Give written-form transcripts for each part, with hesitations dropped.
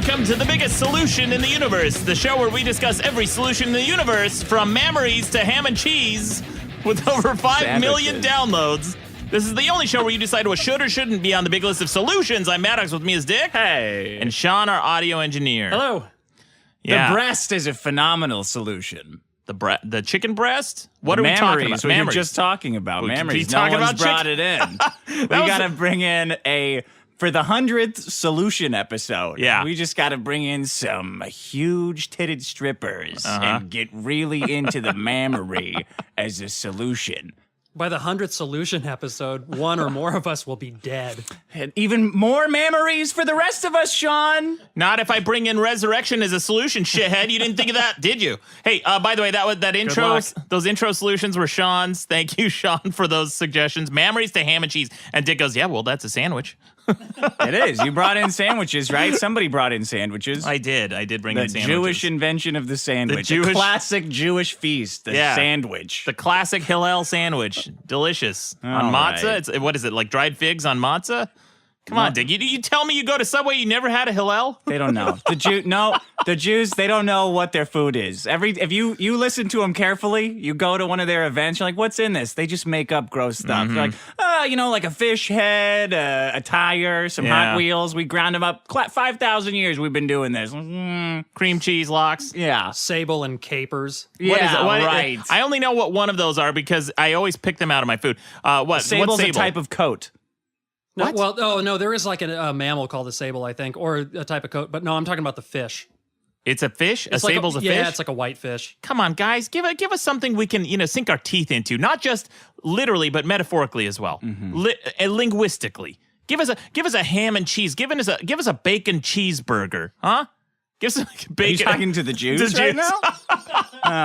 welcome to the biggest solution in the universe, the show where we discuss every solution in the universe, from mammaries to ham and cheese, with over 5 million downloads. This is the only show where you decide what should or shouldn't be on the big list of solutions. I'm Maddox, with me is Dick. Hey. And Sean, our audio engineer. Hello. Yeah. The breast is a phenomenal solution. The chicken breast? What are we talking about? What you're just talking about. Mammaries. No one's brought it in. We got to bring in for the 100th solution episode. Yeah. We just got to bring in some huge titted strippers and get really into the mammary as a solution. By the 100th solution episode, one or more of us will be dead. And even more mammaries for the rest of us, Sean. Not if I bring in resurrection as a solution, shithead. You didn't think of that, did you? Hey, by the way, that intro, those intro solutions were Sean's. Thank you, Sean, for those suggestions. Mammaries to ham and cheese. And Dick goes, yeah, well, that's a sandwich. It is. You brought in sandwiches, right? Somebody brought in sandwiches. I did bring in sandwiches. The Jewish invention of the sandwich. The classic Jewish feast, the sandwich. The classic Hillel sandwich. Delicious. On matzah? Right. What is it, like dried figs on matzah? Come on, Dick. You tell me you go to Subway, you never had a Hillel? They don't know. The Jews, they don't know what their food is. If you listen to them carefully, you go to one of their events, you're like, what's in this? They just make up gross stuff. They're like, like a fish head, a tire, some Hot Wheels. We ground them up. 5,000 years we've been doing this. Cream cheese locks. Yeah. Sable and capers. What is it? Right. I only know what one of those are because I always pick them out of my food. Sable's a type of coat. No, no, there is like a mammal called a sable, I think, or a type of coat. But no, I'm talking about the fish. It's a fish? It's sable's a fish? Yeah, it's like a white fish. Come on, guys. Give us something we can, sink our teeth into. Not just literally, but metaphorically as well. Linguistically. Give us a ham and cheese. Give us a bacon cheeseburger. Huh? Give us a bacon. Are you talking to the Jews right now?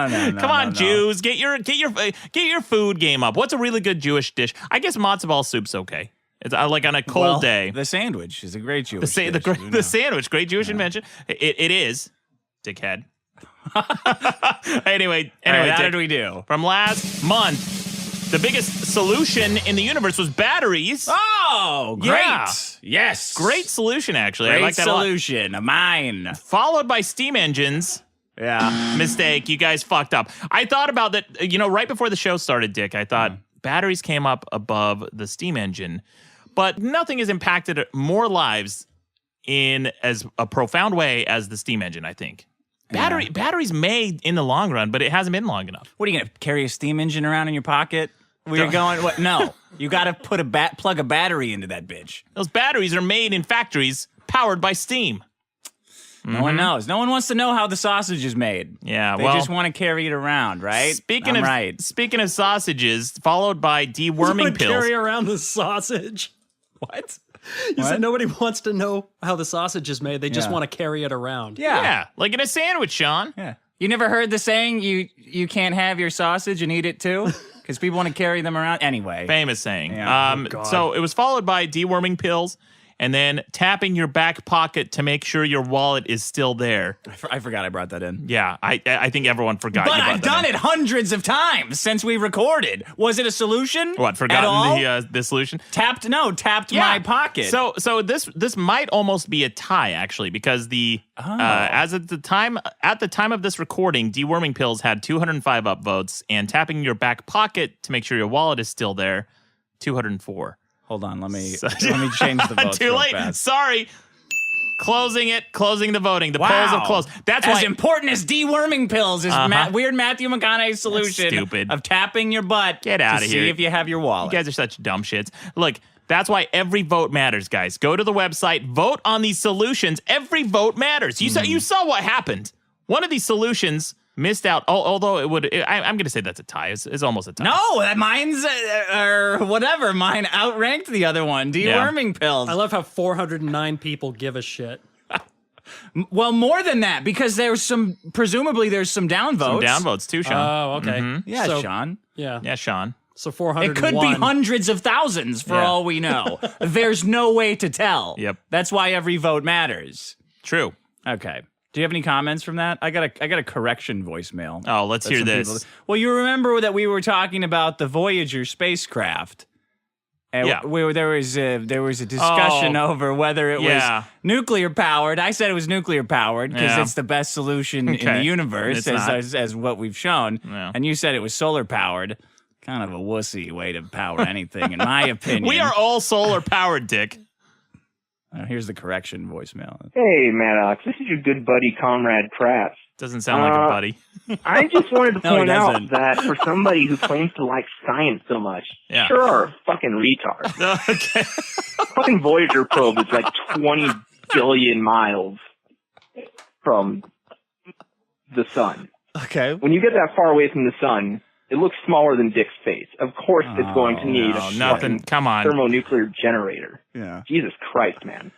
No, Come on, Jews. Get your food game up. What's a really good Jewish dish? I guess matzo ball soup's okay. It's like on a cold day. The sandwich is a great Jewish dish. The sandwich, great Jewish invention. It is, dickhead. Anyway, how did we do? From last month, the biggest solution in the universe was batteries. Oh, great. Yeah. Yes. Great solution, actually. Great I like that solution. A lot. Mine. Followed by steam engines. Yeah. Mistake. You guys fucked up. I thought about that, right before the show started, Dick. I thought batteries came up above the steam engine. But nothing has impacted more lives in as a profound way as the steam engine, I think. Batteries may in the long run, but it hasn't been long enough. What are you going to carry a steam engine around in your pocket? We're going, what? No. You got to put plug a battery into that bitch. Those batteries are made in factories powered by steam. No one knows. No one wants to know how the sausage is made. Yeah, they just want to carry it around, right? Speaking of sausages, followed by deworming pills. Carry around the sausage. What? You said nobody wants to know how the sausage is made. They just want to carry it around. Yeah, like in a sandwich, Sean. Yeah. You never heard the saying, you can't have your sausage and eat it too? Because people want to carry them around anyway. Famous saying. Yeah. So it was followed by deworming pills, and then tapping your back pocket to make sure your wallet is still there. I forgot I brought that in. Yeah, I think everyone forgot. But I've done it hundreds of times since we recorded. Was it a solution? What, forgotten the solution? Tapped my pocket. So this might almost be a tie, actually, because as at the time of this recording, deworming pills had 205 upvotes, and tapping your back pocket to make sure your wallet is still there, 204. Hold on, let me change the votes. Too late. Fast. Sorry. Closing the voting. The polls have closed. That's as important as deworming pills is weird Matthew McConaughey's solution of tapping your butt. Get out of here. See if you have your wallet. You guys are such dumb shits. Look, that's why every vote matters, guys. Go to the website, vote on these solutions. Every vote matters. You saw what happened. One of these solutions missed out, although I'm going to say that's a tie. It's almost a tie. No, mine's, or whatever, mine outranked the other one, deworming pills. I love how 409 people give a shit. Well, more than that, because presumably there's some downvotes. Some downvotes too, Sean. Oh, okay. Mm-hmm. Yeah, Sean. Yeah, Sean. So 401. It could be hundreds of thousands for all we know. There's no way to tell. Yep. That's why every vote matters. True. Okay. Do you have any comments from that? I got a correction voicemail. Oh, let's hear this. Well, you remember that we were talking about the Voyager spacecraft And Yeah. there was a discussion over whether it was nuclear powered. I said it was nuclear powered because it's the best solution in the universe, as what we've shown. Yeah. And you said it was solar powered. Kind of a wussy way to power anything, in my opinion. We are all solar powered, Dick. Here's the correction voicemail. Hey, Maddox. This is your good buddy, Comrade Kratz. Doesn't sound like a buddy. I just wanted to point out doesn't. that for somebody who claims to like science so much, sure are a fucking retard. Okay. Fucking Voyager probe is like 20 billion miles from the sun. Okay. When you get that far away from the sun, it looks smaller than Dick's face. Of course, it's going to need a nothing. Come on. thermonuclear generator. Yeah. Jesus Christ, man.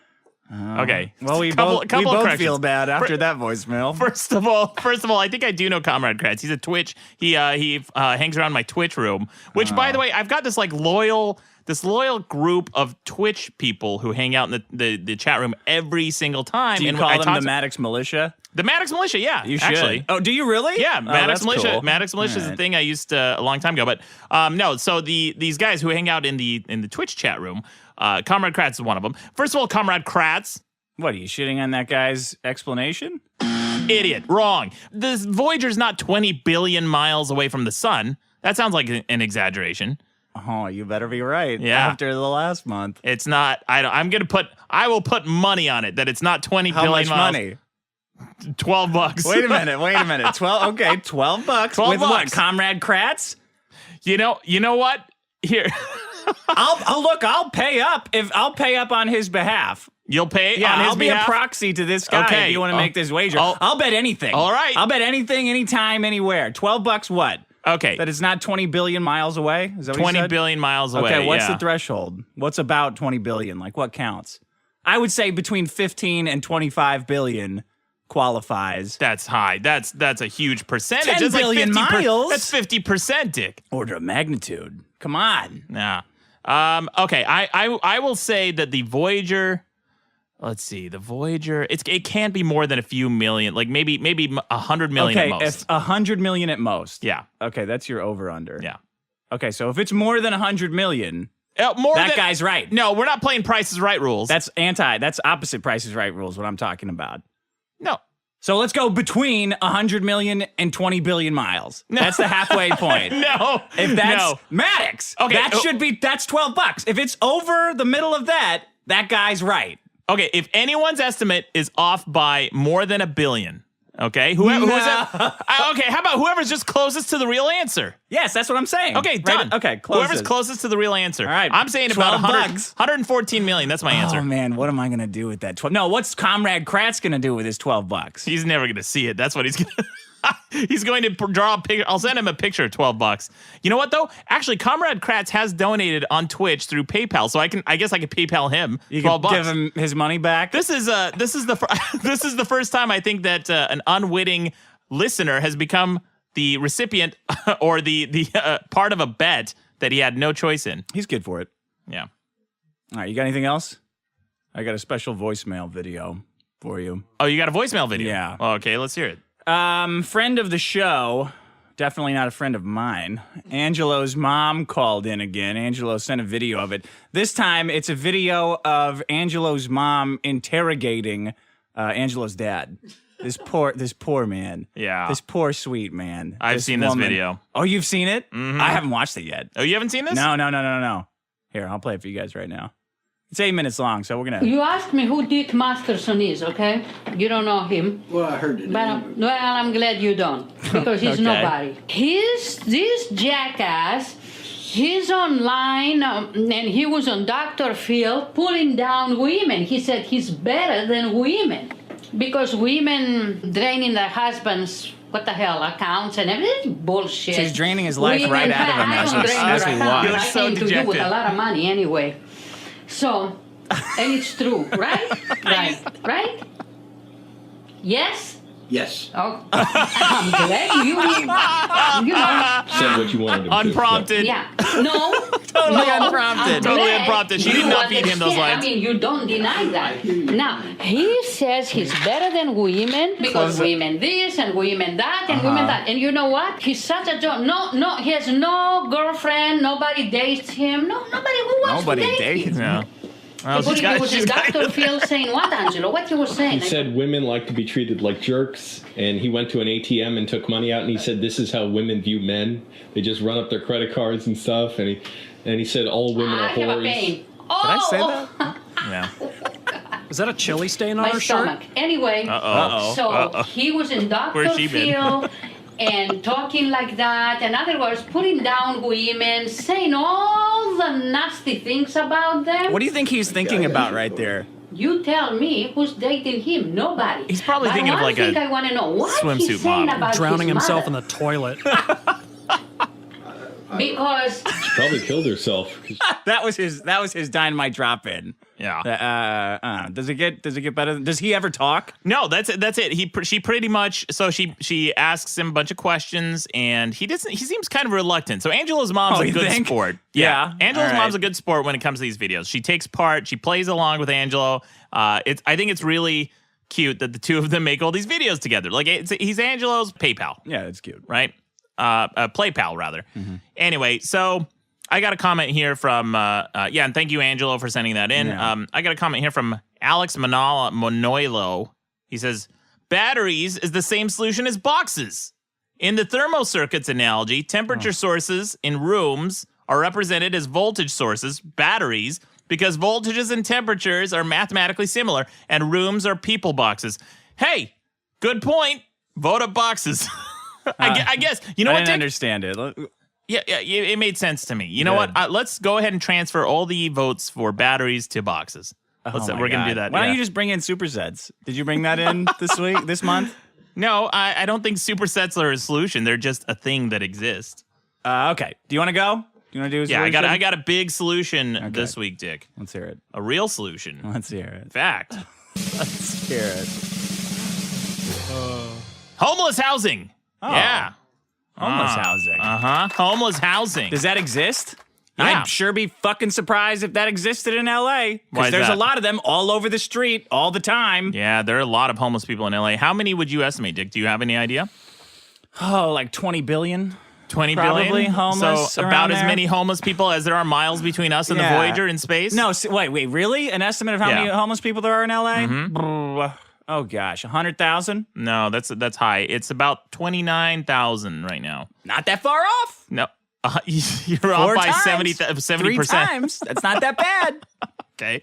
Okay. Well, we Couple both corrections. feel bad after that voicemail. First of all, I think I do know Comrade Kratz. He's a Twitch. He hangs around my Twitch room, which, by the way, I've got this loyal group of Twitch people who hang out in the chat room every single time. Do you call them the Maddox Militia? The Maddox Militia, yeah. You should. Actually. Oh, do you really? Yeah, Maddox Militia. Cool. Maddox Militia is a thing I used a long time ago. But no, so these guys who hang out in the Twitch chat room, Comrade Kratz is one of them. First of all, Comrade Kratz. What, are you shitting on that guy's explanation? Idiot. Wrong. The Voyager's not 20 billion miles away from the sun. That sounds like an exaggeration. Oh, you better be right. Yeah. After the last month. It's not. I will put money on it that it's not 20 How billion much miles. money? $12. Wait a minute. 12. Okay, $12. 12 with bucks. what? Comrade Kratz? You know what? Here. I'll pay up I'll pay up on his behalf. You'll pay Yeah, on his I'll be behalf? a proxy to this guy Okay. if you want to make this wager. I'll bet anything. All right. I'll bet anything, anytime, anywhere. $12 what? Okay. That it's not 20 billion miles away? Is that what you 20 said? billion miles away. Okay, what's yeah. the threshold? What's about 20 billion? Like, what counts? I would say between 15 and 25 billion qualifies. That's high. That's a huge percentage. 10 That's billion 50 miles? That's 50%, Dick. Order of magnitude. Come on. Nah. Okay. I will say that the Voyager. Let's see. The Voyager. It can't be more than a few million. Like maybe 100 million Okay, at most. if 100 million at most. Yeah. Okay, that's your over-under. Yeah. Okay, so if it's more than 100 million, More that than, guy's right. No, we're not playing Price is Right rules. That's opposite Price is Right rules, what I'm talking about. no. So let's go between 100 million and 20 billion miles. That's the halfway point. No. If that's no. Maddox, Okay, that's $12. If it's over the middle of that guy's right. Okay, if anyone's estimate is off by more than $1 billion, okay? Who's okay, how about whoever's just closest to the real answer? Yes, that's what I'm saying. Okay, done. Right? Okay, closest. Whoever's closest to the real answer. All right, I'm saying about 12 114 million. That's my answer. Oh man, what am I gonna do with that? 12? No, what's Comrade Kratz gonna do with his $12? He's never going to see it. That's what he's going to... He's going to draw a picture. I'll send him a picture of $12. You know what though? Actually, Comrade Kratz has donated on Twitch through PayPal, so I guess I could PayPal him You $12. can give him his money back. This is the first time I think that an unwitting listener has become the recipient or the part of a bet that he had no choice in. He's good for it. Yeah. All right, you got anything else? I got a special voicemail video for you. Oh, you got a voicemail video? Yeah. Oh, okay, let's hear it. Friend of the show, definitely not a friend of mine. Angelo's mom called in again. Angelo sent a video of it. This time, it's a video of Angelo's mom interrogating Angelo's dad. This poor man. Yeah. This poor sweet man. I've seen this video. Oh, you've seen it? Mm-hmm. I haven't watched it yet. Oh, you haven't seen this? No. Here, I'll play it for you guys right now. It's 8 minutes long, so we're gonna. You asked me who Dick Masterson is, okay? You don't know him. Well, I heard it. Well, I'm glad you don't, because he's Okay. nobody. This jackass, he's online, and he was on Dr. Phil pulling down women. He said he's better than women, because women draining their husbands, what the hell, accounts and everything, bullshit. She's draining his life right out of him I as don't we- drain as your we account. watch. You're I so came to you with dejected. a lot of money anyway. So, and it's true, right? Right? Yes? Yes. Oh, I'm glad you know. Said what you wanted him to. Unprompted. Yeah. No. Totally no, unprompted. I'm Totally glad unprompted. She did you not feed him those understand. lines. I mean, you don't deny that. Now, he says he's better than women because women this and women that and women that. And you know what? He's such a joke. No, he has no girlfriend. Nobody dates him. No, nobody who wants Nobody to date dates him. Yeah. Well, But it was she's got- Dr. Phil saying what, Angelo? What you were saying? He said women like to be treated like jerks, and he went to an ATM and took money out, and he said this is how women view men. They just run up their credit cards and stuff, and he said all women I are have a whores. pain. Did I say that? Yeah. Is that a chili stain on My her stomach. shirt? Anyway, Uh-oh. so Uh-oh. he was in Dr. Where's she been? Phil and talking like that. In other words, putting down women, saying all the nasty things about them. What do you think he's thinking about right there? You tell me who's dating him. Nobody. He's probably But thinking of one like thing a I want to know. What swimsuit he's saying model. about Drowning his himself in mother. the toilet. Because She probably killed herself. That was his dynamite drop in. Yeah. Does it get better? Does he ever talk? No, that's it. She pretty much she asks him a bunch of questions and he seems kind of reluctant. So Angelo's mom's Oh, a you good think? sport. Yeah. Angelo's All right. mom's a good sport when it comes to these videos. She takes part, she plays along with Angelo. I think it's really cute that the two of them make all these videos together. Like he's Angelo's PayPal, Yeah, it's cute. right? Play pal rather. Anyway, so I got a comment here from and thank you Angelo for sending that in. Yeah. I got a comment here from Alex Monoilo. He says batteries is the same solution as boxes. In the thermocircuits analogy, temperature sources in rooms are represented as voltage sources, batteries, because voltages and temperatures are mathematically similar, and rooms are people boxes. Hey, good point. Vote up boxes. I guess. You know I what, didn't Dick? understand it. Yeah, it made sense to me. You know Good. what? Let's go ahead and transfer all the votes for batteries to boxes. Oh my We're going to do God. that. Why don't yeah. you just bring in supersets? Did you bring that in this month? No, I don't think supersets are a solution. They're just a thing that exists. Okay. Do you want to go? Do you want to do a Yeah, solution? I got a big solution this week, Dick. Let's hear it. A real solution. Let's hear it. Fact. Let's hear it. Homeless housing. Oh. Yeah. Homeless housing. Homeless housing. Does that exist? Yeah. I'd sure be fucking surprised if that existed in LA. Why Because is there's that? a lot of them all over the street all the time. Yeah, there are a lot of homeless people in LA. How many would you estimate, Dick? Do you have any idea? Oh, like 20 billion? 20 Probably billion? homeless So around about as there. many homeless people as there are miles between us and Yeah. the Voyager in space? No, wait, really? An estimate of how Yeah. many homeless people there are in LA? Brr, oh gosh, 100,000? No, that's high. It's about 29,000 right now. Not that far off. No. You're Four off by times. 70%. Three times. That's not that bad. Okay.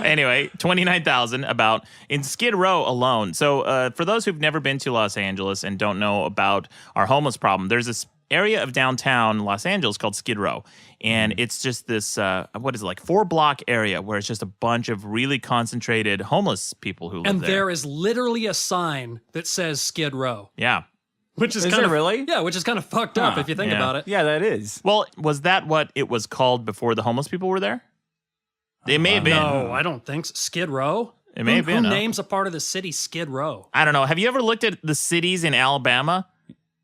Anyway, 29,000 about in Skid Row alone. So for those who've never been to Los Angeles and don't know about our homeless problem, there's this area of downtown Los Angeles called Skid Row. And it's just this, 4-block area where it's just a bunch of really concentrated homeless people who live And there. there is literally a sign that says Skid Row. Yeah. Which is Is kind there of really? Yeah, which is kind of fucked up Huh. if you think Yeah. about it. Yeah, that is. Well, was that what it was called before the homeless people were there? It may have been. No, I don't think so. Skid Row? It may have been, Who huh? names a part of the city Skid Row? I don't know. Have you ever looked at the cities in Alabama?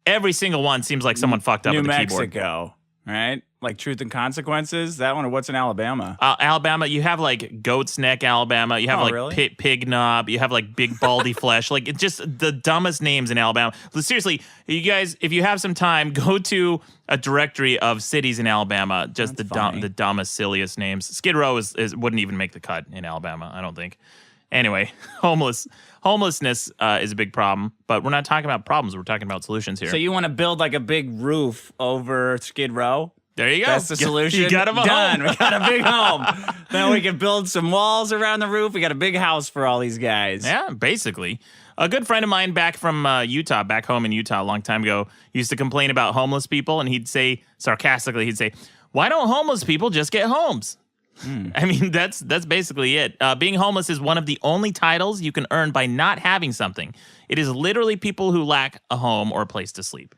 Every single one seems like someone fucked up New with the keyboard. Mexico, right? Like Truth and Consequences. That one, or what's in Alabama? Alabama, you have like Goat's Neck, Alabama. You have Oh, like really? Pig Knob. You have like Big Baldy Flesh. Like it's just the dumbest names in Alabama. Seriously, you guys, if you have some time, go to a directory of cities in Alabama. Just That's the funny. dumbest, silliest names. Skid Row is wouldn't even make the cut in Alabama, I don't think. Anyway, homelessness is a big problem, but we're not talking about problems. We're talking about solutions here. So you want to build like a big roof over Skid Row? There you go. That's the solution. You got him a Done. home. We got a big home. Then we can build some walls around the roof. We got a big house for all these guys. Yeah, basically. A good friend of mine back from Utah, back home in Utah a long time ago, used to complain about homeless people, and he'd say, sarcastically, why don't homeless people just get homes? I mean, that's basically it. Being homeless is one of the only titles you can earn by not having something. It is literally people who lack a home or a place to sleep,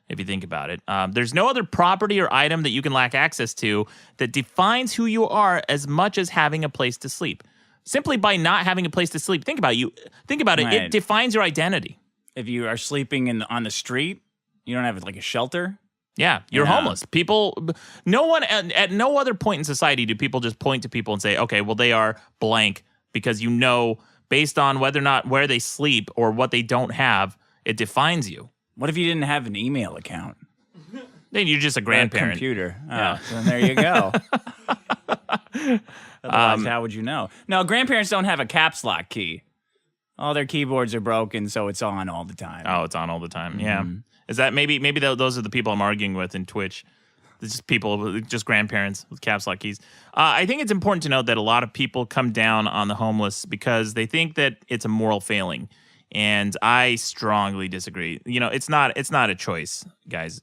if you think about it. There's no other property or item that you can lack access to that defines who you are as much as having a place to sleep. Simply by not having a place to sleep, think about it. It Right. defines your identity. if you are sleeping on the street, you don't have like a shelter. Yeah, you're homeless. People, no one at no other point in society do people just point to people and say, okay, well, they are blank, because you know, based on whether or not where they sleep or what they don't have, it defines you. What if you didn't have an email account? Then you're just a grandparent. Computer. Oh, Yeah. then there you go. Otherwise, how would you know? No, grandparents don't have a caps lock key. All their keyboards are broken, so it's on all the time. Oh, it's on all the time. Yeah. Is that maybe those are the people I'm arguing with in Twitch? It's just people, just grandparents with caps lock keys. I think it's important to note that a lot of people come down on the homeless because they think that it's a moral failing, and I strongly disagree. You know, it's not a choice, guys.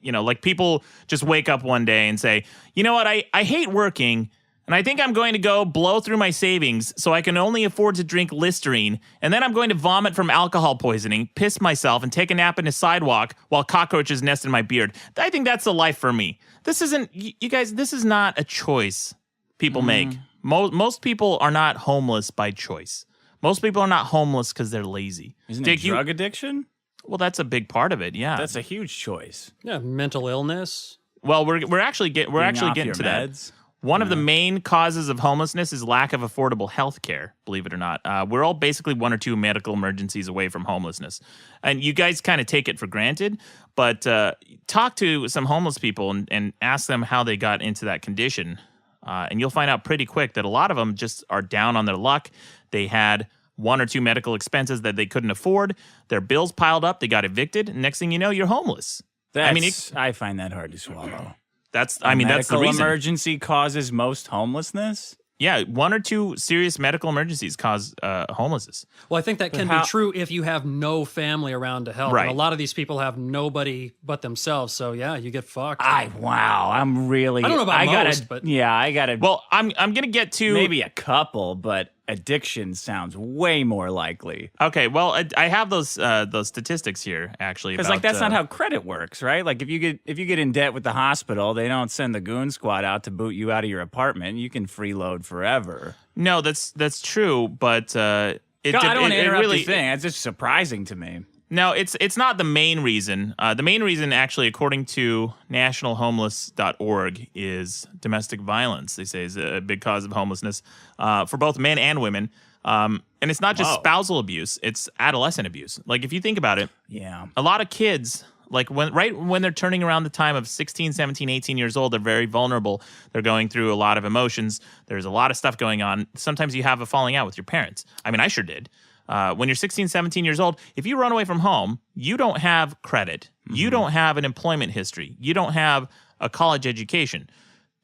You know, like people just wake up one day and say, you know what, I hate working, and I think I'm going to go blow through my savings so I can only afford to drink Listerine, and then I'm going to vomit from alcohol poisoning, piss myself, and take a nap in a sidewalk while cockroaches nest in my beard. I think that's the life for me. This isn't, you guys, this is not a choice people make. Most people are not homeless by choice. Most people are not homeless because they're lazy. Isn't it drug addiction? Well, that's a big part of it, yeah. That's a huge choice. Yeah, mental illness. Well, we're actually getting to that. One of the main causes of homelessness is lack of affordable health care, believe it or not. We're all basically one or two medical emergencies away from homelessness. And you guys kind of take it for granted, but talk to some homeless people and ask them how they got into that condition. And you'll find out pretty quick that a lot of them just are down on their luck. They had one or two medical expenses that they couldn't afford. Their bills piled up. They got evicted. And next thing you know, you're homeless. I find that hard to swallow. That's the reason. Medical emergency causes most homelessness? Yeah, one or two serious medical emergencies cause homelessness. Well, I think that can be true if you have no family around to help. Right. And a lot of these people have nobody but themselves. So, yeah, you get fucked. Wow, I'm really... I don't know about most, but... Yeah, I gotta... Well, I'm going to get to... Maybe a couple, but addiction sounds way more likely. Okay, well, I have those statistics here, actually. Because, like, that's not how credit works, right? Like, if you get in debt with the hospital, they don't send the goon squad out to boot you out of your apartment. You can freeload forever. No, that's true, but I don't want to interrupt your thing. It's just surprising to me. No, it's not the main reason. The main reason, actually, according to nationalhomeless.org, is domestic violence. They say is a big cause of homelessness for both men and women. And it's not just spousal abuse; it's adolescent abuse. Like if you think about it, a lot of kids, like when they're turning around the time of 16, 17, 18 years old, they're very vulnerable. They're going through a lot of emotions. There's a lot of stuff going on. Sometimes you have a falling out with your parents. I mean, I sure did. When you're 16, 17 years old, if you run away from home, you don't have credit. You don't have an employment history. You don't have a college education.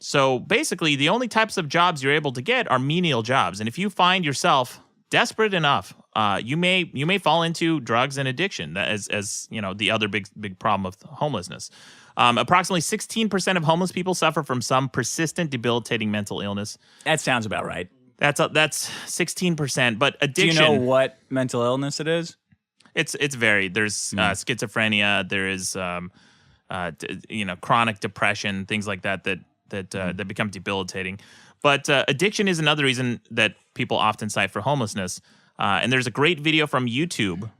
So basically, the only types of jobs you're able to get are menial jobs. And if you find yourself desperate enough, you may fall into drugs and addiction. That as you know, the other big problem of homelessness. Approximately 16% of homeless people suffer from some persistent, debilitating mental illness. That sounds about right. That's 16%, but addiction. Do you know what mental illness it is? It's varied. There's schizophrenia. There is chronic depression, things like that become debilitating. But addiction is another reason that people often cite for homelessness. And there's a great video from YouTube,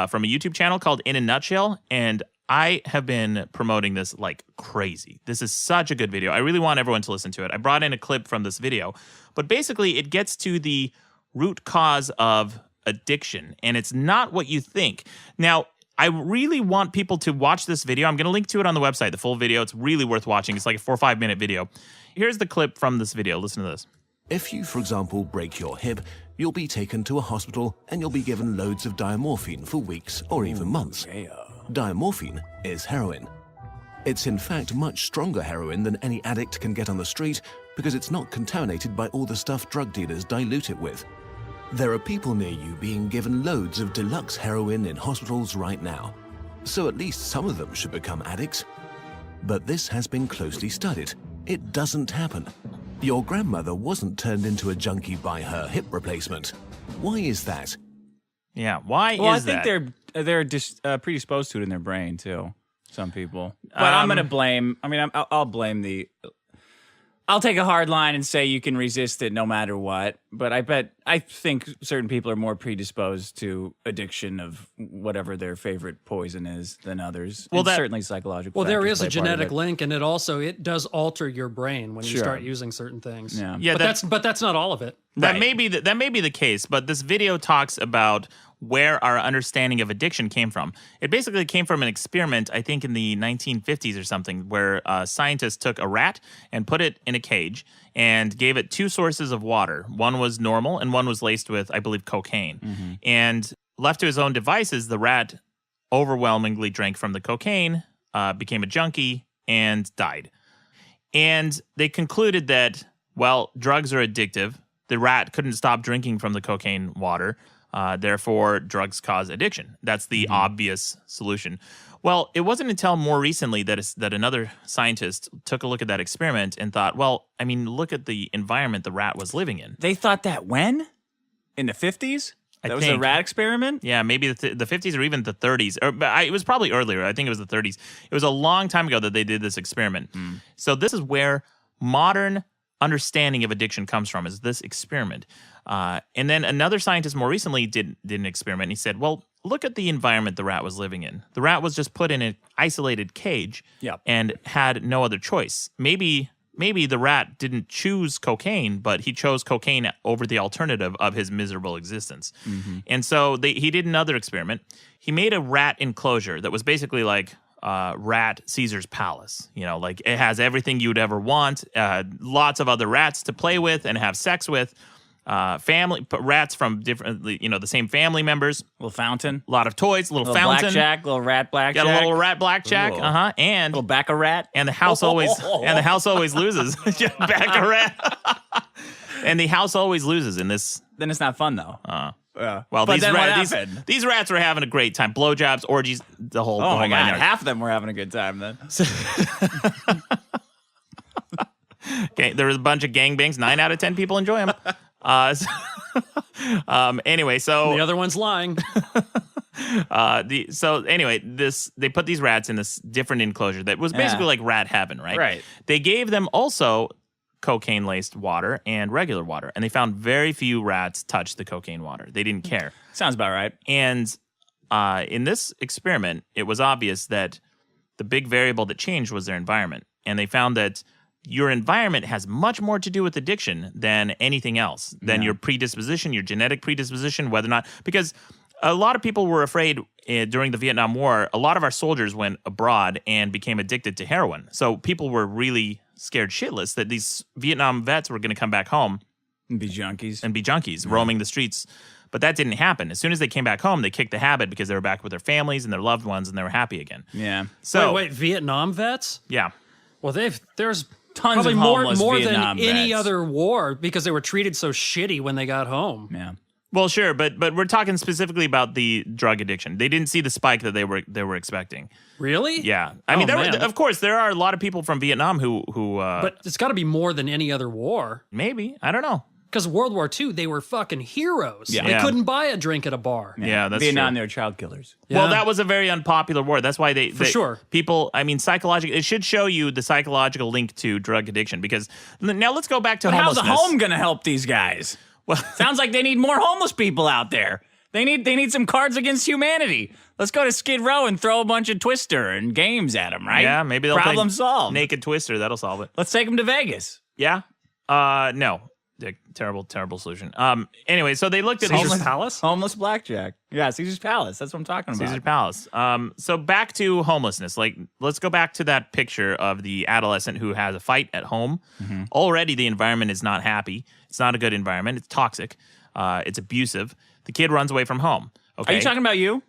from a YouTube channel called In a Nutshell, and I have been promoting this like crazy. This is such a good video. I really want everyone to listen to it. I brought in a clip from this video, but basically it gets to the root cause of addiction, and it's not what you think. Now, I really want people to watch this video. I'm going to link to it on the website, the full video. It's really worth watching. It's like a 4 or 5 minute video. Here's the clip from this video. Listen to this. If you, for example, break your hip, you'll be taken to a hospital and you'll be given loads of diamorphine for weeks or even months. Diamorphine is heroin. It's in fact much stronger heroin than any addict can get on the street because it's not contaminated by all the stuff drug dealers dilute it with. There are people near you being given loads of deluxe heroin in hospitals right now, so at least some of them should become addicts. But this has been closely studied. It doesn't happen. Your grandmother wasn't turned into a junkie by her hip replacement. Why is that? Yeah, why well, is that? I think they're just predisposed to it in their brain too. Some people, but I'm gonna blame. I mean, I'll blame the. I'll take a hard line and say you can resist it no matter what. But I I think certain people are more predisposed to addiction of whatever their favorite poison is than others. Well, And that- certainly psychological. Well, there factors is a play part of genetic it. link, and it does alter your brain when you Sure. start using certain things. Yeah. Yeah, but that's not all of it. That Right. may be the case, but this video talks about where our understanding of addiction came from. It basically came from an experiment, I think in the 1950s or something, where scientists took a rat and put it in a cage and gave it two sources of water. One was normal and one was laced with, I believe, cocaine. And left to his own devices, the rat overwhelmingly drank from the cocaine, became a junkie, and died. And they concluded that, well, drugs are addictive. The rat couldn't stop drinking from the cocaine water. Therefore, drugs cause addiction. That's the obvious solution. Well, it wasn't until more recently that another scientist took a look at that experiment and thought, well, I mean, look at the environment the rat was living in. They thought that when? In the 50s? That was a think. rat experiment? Yeah, maybe the 50s or even the 30s. It was probably earlier. I think it was the 30s. It was a long time ago that they did this experiment. So this is where modern understanding of addiction comes from, is this experiment. And then another scientist more recently did an experiment. And he said, well, look at the environment the rat was living in. The rat was just put in an isolated cage and had no other choice. Maybe the rat didn't choose cocaine, but he chose cocaine over the alternative of his miserable existence. And so he did another experiment. He made a rat enclosure that was basically like rat Caesar's palace. You know, like it has everything you would ever want, lots of other rats to play with and have sex with. Rats from different, the same family members. Little fountain. A lot of toys, little Little fountain. blackjack, little rat blackjack. Got a little rat blackjack. Ooh. And Little back a rat. and the house always loses. Back a rat. And the house always loses in this. Then it's not fun though. Well, But these then what happened? these rats were having a great time. Blowjobs, orgies, the whole. Oh the my whole nine god, yards. half of them were having a good time then. Okay, there was a bunch of gangbangs. 9 out of 10 people enjoy them. Anyway, so The other one's lying. they put these rats in this different enclosure that was basically like rat heaven, right? Right. They gave them also cocaine laced water and regular water, and they found very few rats touched the cocaine water. They didn't care. Sounds about right. And in this experiment, it was obvious that the big variable that changed was their environment, and they found that your environment has much more to do with addiction than anything else, than your predisposition, your genetic predisposition, whether or not, because a lot of people were afraid during the Vietnam War. A lot of our soldiers went abroad and became addicted to heroin. So people were really scared shitless that these Vietnam vets were going to come back home And be junkies. roaming the streets. But that didn't happen. As soon as they came back home, they kicked the habit because they were back with their families and their loved ones, and they were happy again. Yeah. So, wait, Vietnam vets? yeah. Well, there's Tons probably of homeless more Vietnam than any vets. other war because they were treated so shitty when they got home. Yeah. Well, sure, but we're talking specifically about the drug addiction. They didn't see the spike that they were expecting. Really? Yeah, I mean, man. of course, there are a lot of people from Vietnam who But it's got to be more than any other war. maybe, I don't know. Because World War II, they were fucking heroes. Yeah. They Yeah. couldn't buy a drink at a bar. Yeah, that's Vietnam, true. they were child killers. Well, Yeah. that was a very unpopular war. That's why sure. people. I mean, psychological. It should show you the psychological link to drug addiction because now let's go back to But how's homelessness. a home gonna help these guys? Well, Sounds like they need more homeless people out there. They need some Cards Against Humanity. Let's go to Skid Row and throw a bunch of Twister and games at them, right? yeah, maybe they'll problem play solved. Naked Twister. That'll solve it. Let's take them to Vegas. Yeah. No. Dick, terrible solution. Anyway, so they looked at Caesar's homeless Palace? Homeless blackjack. Yeah, Caesar's Palace. That's what I'm talking about. Caesar Palace. So back to homelessness. Like, let's go back to that picture of the adolescent who has a fight at home. Already, the environment is not happy. It's not a good environment. It's toxic. It's abusive. The kid runs away from home. Okay. Are you talking about you?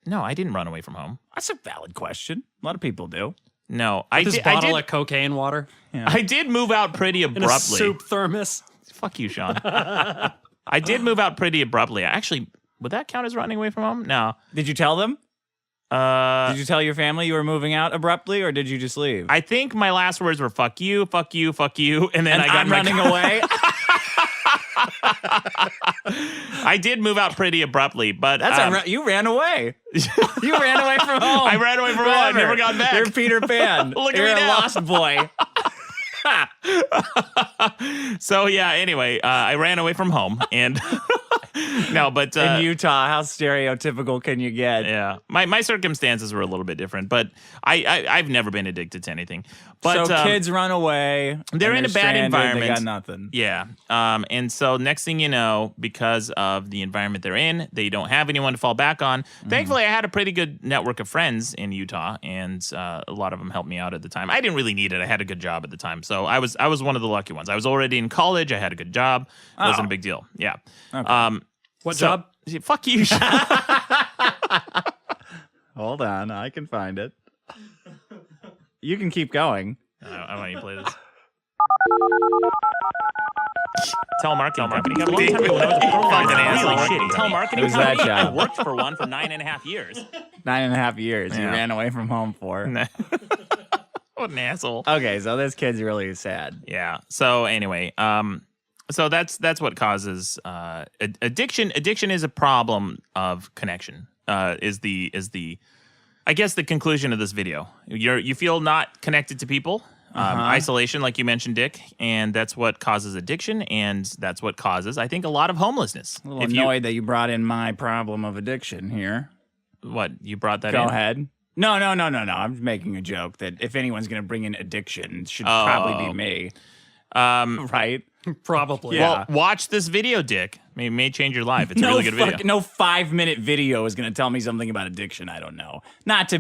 No, I didn't run away from home. That's a valid question. A lot of people do. No, This bottle of cocaine water I did move out pretty in a abruptly. soup thermos. Fuck you, Sean. I did move out pretty abruptly. Actually, would that count as running away from home? No. Did you tell them? Did you tell your family you were moving out abruptly, or did you just leave? I think my last words were "fuck you, fuck you, fuck you," and then I got I'm running away. I did move out pretty abruptly, but You ran away. You ran away from home. I ran away from home. I've never gone back. You're Peter Pan. Look at You're me a now. lost boy. So yeah. Anyway, I ran away from home, and no, but In Utah, how stereotypical can you get? yeah, my circumstances were a little bit different, but I've never been addicted to anything. But So kids run away. they're and in a bad stranded, environment. They got nothing. Yeah. And so next thing you know, because of the environment they're in, they don't have anyone to fall back on. Thankfully, I had a pretty good network of friends in Utah, and a lot of them helped me out at the time. I didn't really need it. I had a good job at the time. So I was one of the lucky ones. I was already in college. I had a good job. It wasn't a big deal. Yeah. Okay. What job? Fuck you. Hold on, I can find it. You can keep going. I want you to play this. Telemarketing company. Got a long time ago when I was a girl. Really shitty. Telemarketing Who's that company. job? I worked for one for 9.5 years. 9.5 years. You Yeah. ran away from home for. What an asshole. Okay, so this kid's really sad. Yeah. So anyway, so that's what causes addiction. Addiction is a problem of connection. Is the I guess the conclusion of this video. You feel not connected to people. Isolation, like you mentioned, Dick, and that's what causes addiction, and that's what causes, I think, a lot of homelessness. A little annoyed that you brought in my problem of addiction here. What, you brought that in? Go ahead. No. I'm making a joke that if anyone's going to bring in addiction, it should probably be me. Right? Probably. Yeah. Well, watch this video, Dick. It may change your life. It's a really good video. No 5-minute video is going to tell me something about addiction. I don't know. Not to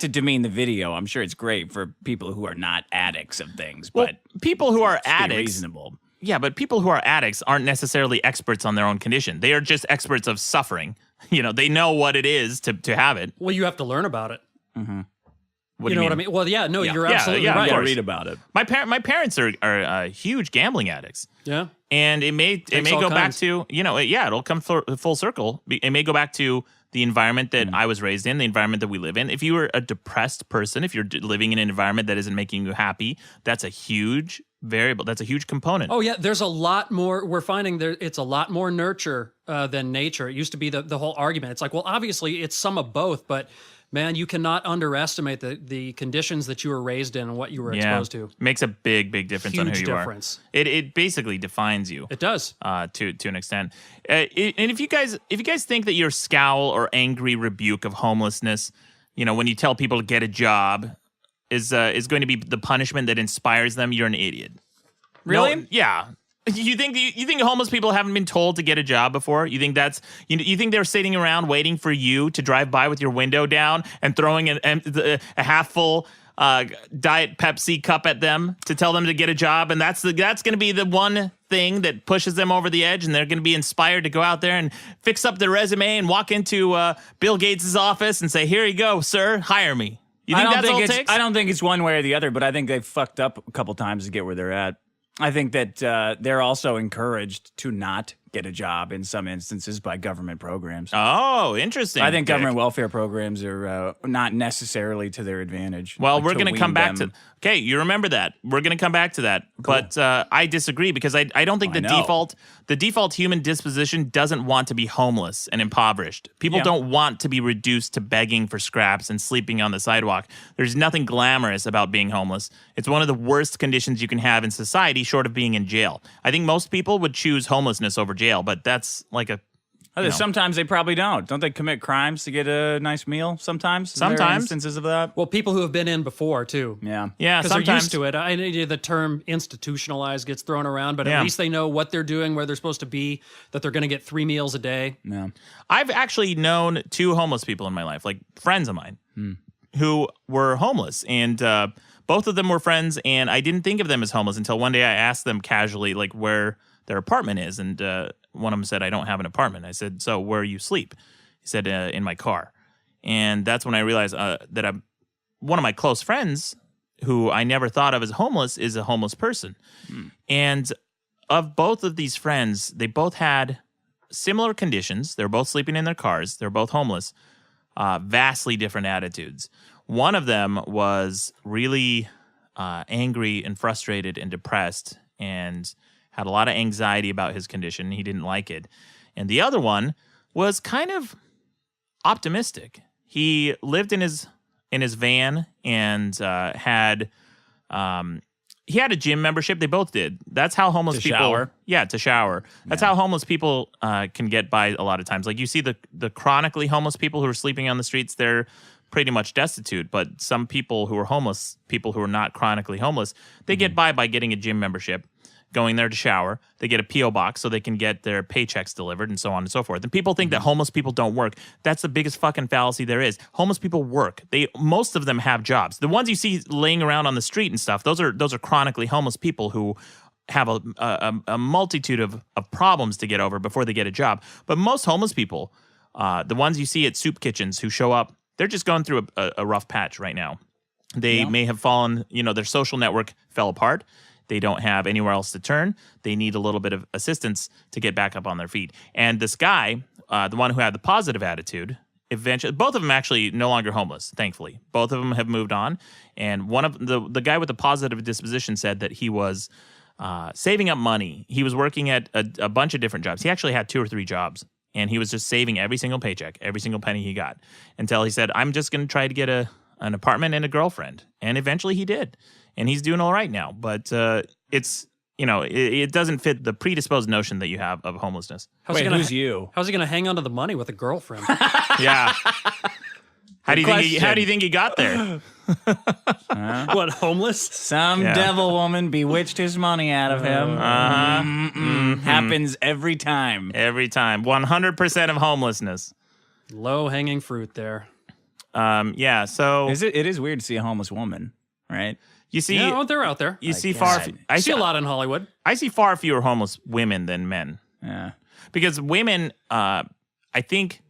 demean the video. I'm sure it's great for people who are not addicts of things, Well, but people who are let's be addicts, reasonable. yeah, but people who are addicts aren't necessarily experts on their own condition. They are just experts of suffering. They know what it is to have it. Well, you have to learn about it. What You do know you what I mean? Well, yeah, no, you're Yeah, absolutely yeah, of right. course. Read about it. My parents are huge gambling addicts. Yeah. And it may all go back kinds. to, it'll come full circle. It may go back to the environment that I was raised in, the environment that we live in. If you were a depressed person, if you're living in an environment that isn't making you happy, that's a huge variable. That's a huge component. Oh yeah, there's a lot more. We're finding it's a lot more nurture than nature. It used to be the whole argument. It's like, well, obviously it's some of both, but man, you cannot underestimate the conditions that you were raised in and what you were exposed to. Makes a big difference on who Huge you difference. are. It basically defines you. It does. To an extent. And if you guys think that your scowl or angry rebuke of homelessness, when you tell people to get a job, is going to be the punishment that inspires them, you're an idiot. Really? No, yeah. You think homeless people haven't been told to get a job before? You think you think they're sitting around waiting for you to drive by with your window down and throwing a half full Diet Pepsi cup at them to tell them to get a job, and that's going to be the one thing that pushes them over the edge, and they're going to be inspired to go out there and fix up their resume and walk into Bill Gates' office and say, "Here you go, sir, hire me." You think that's all it takes? I don't think it's one way or the other, but I think they've fucked up a couple times to get where they're at. I think that they're also encouraged to not get a job in some instances by government programs. Oh, interesting. I think Dick. government welfare programs are not necessarily to their advantage. Well, Like, we're going to come wean back them. to. Okay, you remember that. We're going to come back to that. Cool. But I disagree because I don't think I know. the default human disposition doesn't want to be homeless and impoverished. People Yeah. don't want to be reduced to begging for scraps and sleeping on the sidewalk. There's nothing glamorous about being homeless. It's one of the worst conditions you can have in society, short of being in jail. I think most people would choose homelessness over jail, but that's like a. Sometimes they probably don't. Don't they commit crimes to get a nice meal sometimes? Is there Sometimes. instances of that? Well, people who have been in before too. Yeah. Yeah, Because they're sometimes. used to it. I know the term institutionalized gets thrown around, but Yeah. at least they know what they're doing, where they're supposed to be, that they're going to get 3 meals a day. Yeah. I've actually known 2 homeless people in my life, like friends of mine, who were homeless, and both of them were friends, and I didn't think of them as homeless until one day I asked them casually, like, where their apartment is, and one of them said, "I don't have an apartment." I said, "So where you sleep?" He said, "In my car," and that's when I realized that one of my close friends, who I never thought of as homeless, is a homeless person, and of both of these friends, they both had similar conditions. They're both sleeping in their cars. They're both homeless. Vastly different attitudes. One of them was really angry and frustrated and depressed and had a lot of anxiety about his condition. He didn't like it. And the other one was kind of optimistic. He lived in his van and had he had a gym membership. They both did. That's how homeless people shower. Yeah, to shower. That's how homeless people can get by a lot of times. Like you see the chronically homeless people who are sleeping on the streets, they're pretty much destitute. But some people who are homeless, people who are not chronically homeless, they get by getting a gym membership, going there to shower. They get a P.O. box so they can get their paychecks delivered and so on and so forth. And people think that homeless people don't work. That's the biggest fucking fallacy there is. Homeless people work. Most of them have jobs. The ones you see laying around on the street and stuff, those are chronically homeless people who have a multitude of problems to get over before they get a job. But most homeless people, the ones you see at soup kitchens who show up, they're just going through a rough patch right now. They may have fallen, their social network fell apart. They don't have anywhere else to turn. They need a little bit of assistance to get back up on their feet. And this guy, the one who had the positive attitude, eventually, both of them actually no longer homeless, thankfully. Both of them have moved on. And one of the guy with the positive disposition said that he was saving up money. He was working at a bunch of different jobs. He actually had 2 or 3 jobs. And he was just saving every single paycheck, every single penny he got, until he said, I'm just going to try to get an apartment and a girlfriend. And eventually he did. And he's doing all right now. But it's, it doesn't fit the predisposed notion that you have of homelessness. Who's you? How's he going to hang on to the money with a girlfriend? Yeah. How do you think he got there? What, homeless? Some devil woman bewitched his money out of him. Happens every time. Every time. 100% of homelessness. Low-hanging fruit there. So... It is weird to see a homeless woman, right? You see... Yeah, they're out there. You see I see a lot in Hollywood. I see far fewer homeless women than men. Yeah. Because women, I think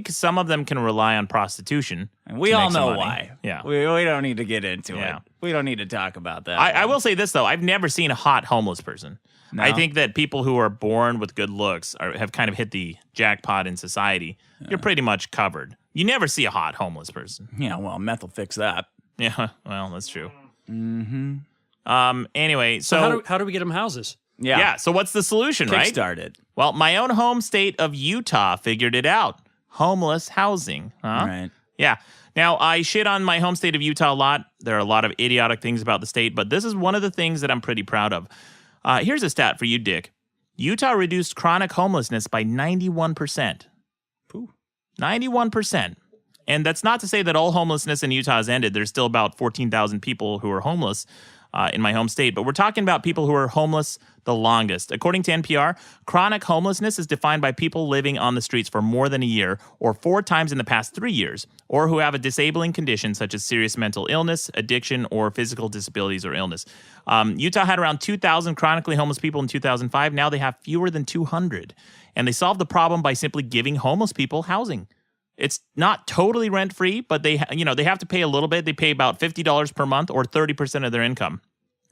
some of them can rely on prostitution. And we all know why. Yeah. We don't need to get into it. We don't need to talk about that. I will say this, though. I've never seen a hot homeless person. No? I think that people who are born with good looks have kind of hit the jackpot in society. Yeah. You're pretty much covered. You never see a hot homeless person. Yeah, well, meth will fix that. Yeah, well, that's true. Mm-hmm. Anyway, so how do we get them houses? Yeah. So what's the solution, right? Kickstart it. Well, my own home state of Utah figured it out. Homeless housing. Huh? Right. Yeah. Now, I shit on my home state of Utah a lot. There are a lot of idiotic things about the state, but this is one of the things that I'm pretty proud of. Here's a stat for you, Dick. Utah reduced chronic homelessness by 91%. Ooh. 91%. And that's not to say that all homelessness in Utah has ended. There's still about 14,000 people who are homeless in my home state. But we're talking about people who are homeless the longest. According to NPR, chronic homelessness is defined by people living on the streets for more than a year or 4 times in the past 3 years, or who have a disabling condition such as serious mental illness, addiction, or physical disabilities or illness. Utah had around 2,000 chronically homeless people in 2005. Now they have fewer than 200. And they solved the problem by simply giving homeless people housing. It's not totally rent-free, but they have to pay a little bit. They pay about $50 per month or 30% of their income,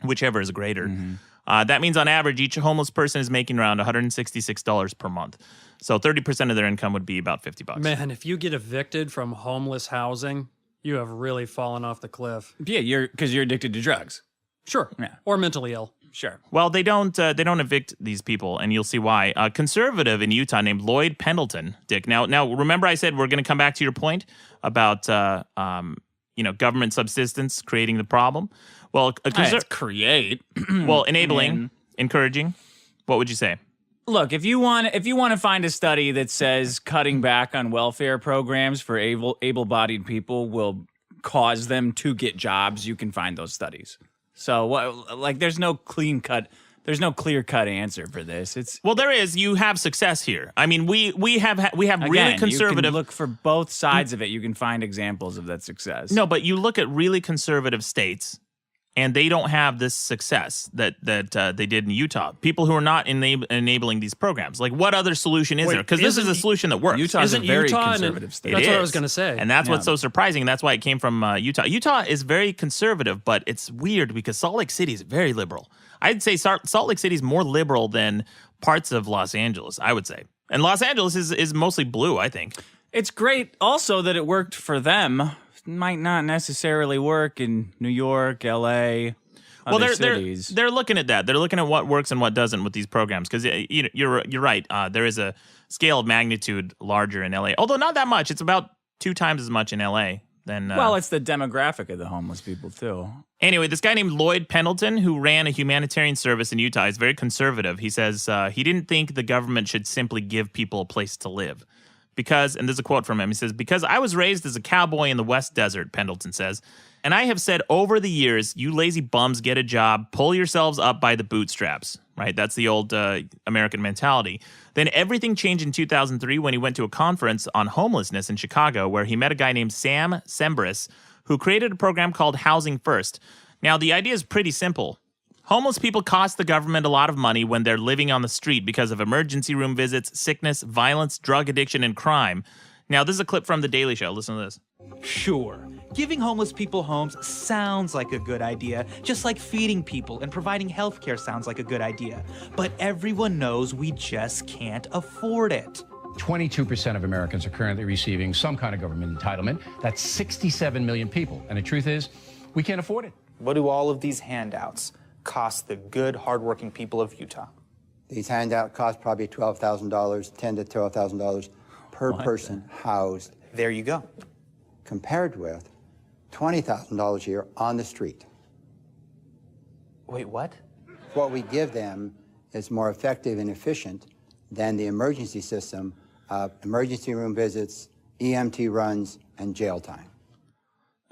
whichever is greater. Mm-hmm. That means on average, each homeless person is making around $166 per month. So 30% of their income would be about $50. Man, if you get evicted from homeless housing, you have really fallen off the cliff. Yeah, because you're addicted to drugs. Sure. Yeah. Or mentally ill. Sure. Well, they don't evict these people, and you'll see why. A conservative in Utah named Lloyd Pendleton, Dick. Now, remember I said we're going to come back to your point about government subsistence creating the problem. Well, create. Well, enabling, encouraging. What would you say? Look, if you want to find a study that says cutting back on welfare programs for able-bodied people will cause them to get jobs, you can find those studies. So, there's no clear-cut answer for this. There is. You have success here. I mean, we have really conservative. You can look for both sides of it. You can find examples of that success. No, but you look at really conservative states, and they don't have this success that they did in Utah. People who are not enabling these programs. Like, what other solution is there? Because this is a solution that works. Utah is a very conservative state. That's what I was going to say. And that's what's so surprising. And that's why it came from Utah. Utah is very conservative, but it's weird because Salt Lake City is very liberal. I'd say Salt Lake City is more liberal than parts of Los Angeles, I would say. And Los Angeles is mostly blue, I think. It's great also that it worked for them. Might not necessarily work in New York, L.A., other cities. They're looking at that. They're looking at what works and what doesn't with these programs. Because you're right. There is a scale of magnitude larger in L.A., although not that much. It's about 2 times as much in L.A. than... well, it's the demographic of the homeless people, too. Anyway, this guy named Lloyd Pendleton, who ran a humanitarian service in Utah, is very conservative. He says he didn't think the government should simply give people a place to live. Because, and there's a quote from him, he says, "Because I was raised as a cowboy in the West Desert," Pendleton says, "and I have said over the years, you lazy bums get a job, pull yourselves up by the bootstraps," right? That's the old American mentality. Then everything changed in 2003 when he went to a conference on homelessness in Chicago, where he met a guy named Sam Sembris, who created a program called Housing First. Now, the idea is pretty simple. Homeless people cost the government a lot of money when they're living on the street because of emergency room visits, sickness, violence, drug addiction, and crime. Now, this is a clip from The Daily Show. Listen to this. Sure, giving homeless people homes sounds like a good idea, just like feeding people and providing health care sounds like a good idea. But everyone knows we just can't afford it. 22% of Americans are currently receiving some kind of government entitlement. That's 67 million people. And the truth is, we can't afford it. What do all of these handouts cost the good, hardworking people of Utah? These handouts cost probably $12,000, $10,000 to $12,000 per person housed. There you go. Compared with $20,000 a year on the street. Wait, what? What we give them is more effective and efficient than the emergency system of emergency room visits, EMT runs, and jail time.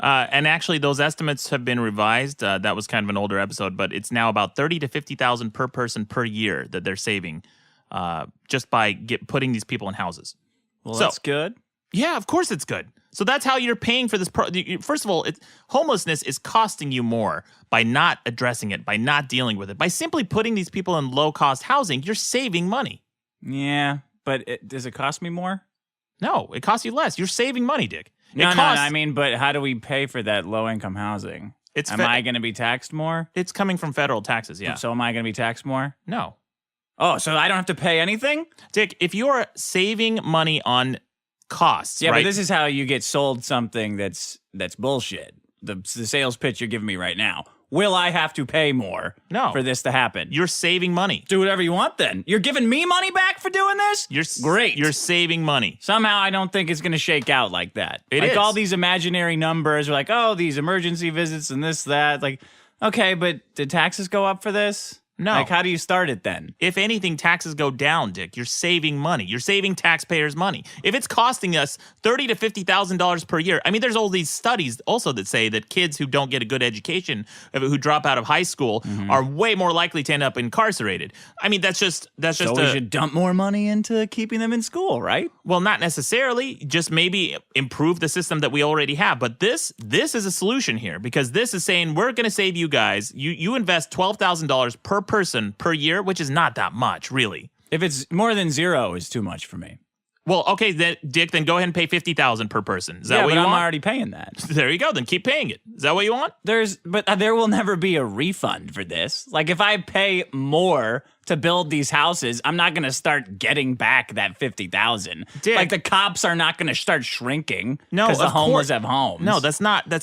And actually, those estimates have been revised. That was kind of an older episode, but it's now about $30,000 to $50,000 per person per year that they're saving just by putting these people in houses. Well, that's good. Yeah, of course it's good. So that's how you're paying for this. First of all, homelessness is costing you more by not addressing it, by not dealing with it. By simply putting these people in low-cost housing, you're saving money. Yeah, but does it cost me more? No, it costs you less. You're saving money, Dick. No, I mean, but how do we pay for that low-income housing? Am I going to be taxed more? It's coming from federal taxes, yeah. So am I going to be taxed more? No. Oh, so I don't have to pay anything? Dick, if you're saving money on costs, yeah, right? But this is how you get sold something that's bullshit. The sales pitch you're giving me right now. Will I have to pay more for this to happen? You're saving money. Do whatever you want then. You're giving me money back for doing this? Great. You're saving money. Somehow I don't think it's going to shake out like that. It is. All these imaginary numbers are like, oh, these emergency visits and this, that. Like, okay, but did taxes go up for this? No. Like, how do you start it then? If anything, taxes go down, Dick. You're saving money. You're saving taxpayers' money. If it's costing us $30,000 to $50,000 per year, I mean, there's all these studies also that say that kids who don't get a good education, who drop out of high school, are way more likely to end up incarcerated. I mean, that's just. So we should dump more money into keeping them in school, right? Well, not necessarily. Just maybe improve the system that we already have. But this is a solution here, because this is saying we're going to save you guys. You invest $12,000 per person per year, which is not that much, really. If it's more than zero, is too much for me. Well, okay, then, Dick, then go ahead and pay $50,000 per person. Is that what you I'm want? already paying that. There you go. Then keep paying it. Is that what you want? But there will never be a refund for this. Like, if I pay more to build these houses, I'm not going to start getting back that $50,000. Like, the cops are not going to start shrinking because the homeless have homes. No, that's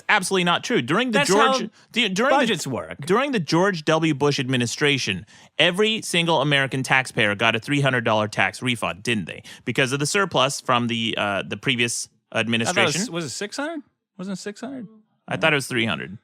absolutely not true. During budgets work. During the George W. Bush administration, every single American taxpayer got a $300 tax refund, didn't they? Because of the surplus from the previous administration. Was it 600? Wasn't it 600? I thought it was 300.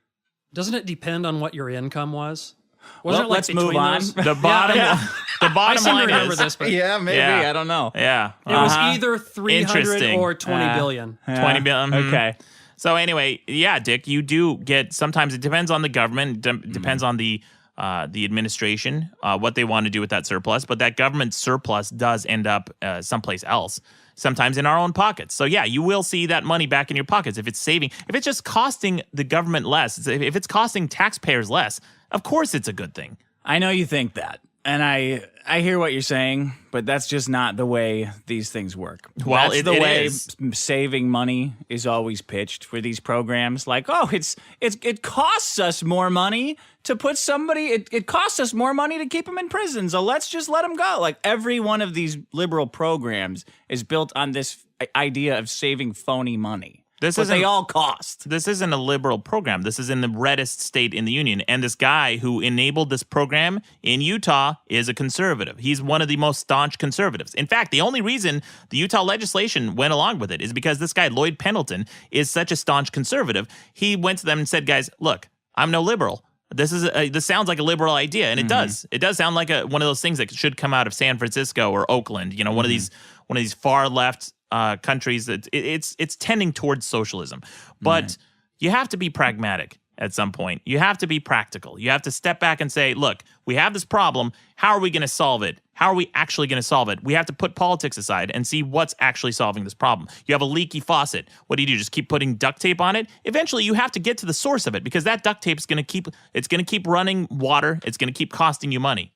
Doesn't it depend on what your income was? Well, let's move on. The bottom line remember is this, but yeah, maybe I don't know. Yeah, it was either 300 or 20 billion. 20 billion. Okay. So anyway, yeah, Dick, you do get. Sometimes it depends on the government. Depends on the administration, what they want to do with that surplus. But that government surplus does end up someplace else. Sometimes in our own pockets. So yeah, you will see that money back in your pockets if it's saving. If it's just costing the government less, if it's costing taxpayers less, of course it's a good thing. I know you think that. And I hear what you're saying, but that's just not the way these things work. Well, that's the way saving money is always pitched for these programs. Like, oh, it costs us more money to put somebody. It costs us more money to keep them in prison, so let's just let them go. Like, every one of these liberal programs is built on this idea of saving phony money. They all cost. This isn't a liberal program. This is in the reddest state in the union. And this guy who enabled this program in Utah is a conservative. He's one of the most staunch conservatives. In fact, the only reason the Utah legislation went along with it is because this guy, Lloyd Pendleton, is such a staunch conservative. He went to them and said, guys, look, I'm no liberal. This sounds like a liberal idea, and it does. It does sound like one of those things that should come out of San Francisco or Oakland. You know, one of these far left countries that it's tending towards socialism. But you have to be pragmatic at some point. You have to be practical. You have to step back and say, look, we have this problem. How are we going to solve it? How are we actually going to solve it? We have to put politics aside and see what's actually solving this problem. You have a leaky faucet. What do? Just keep putting duct tape on it? Eventually, you have to get to the source of it, because that duct tape is going to keep running water. It's going to keep costing you money.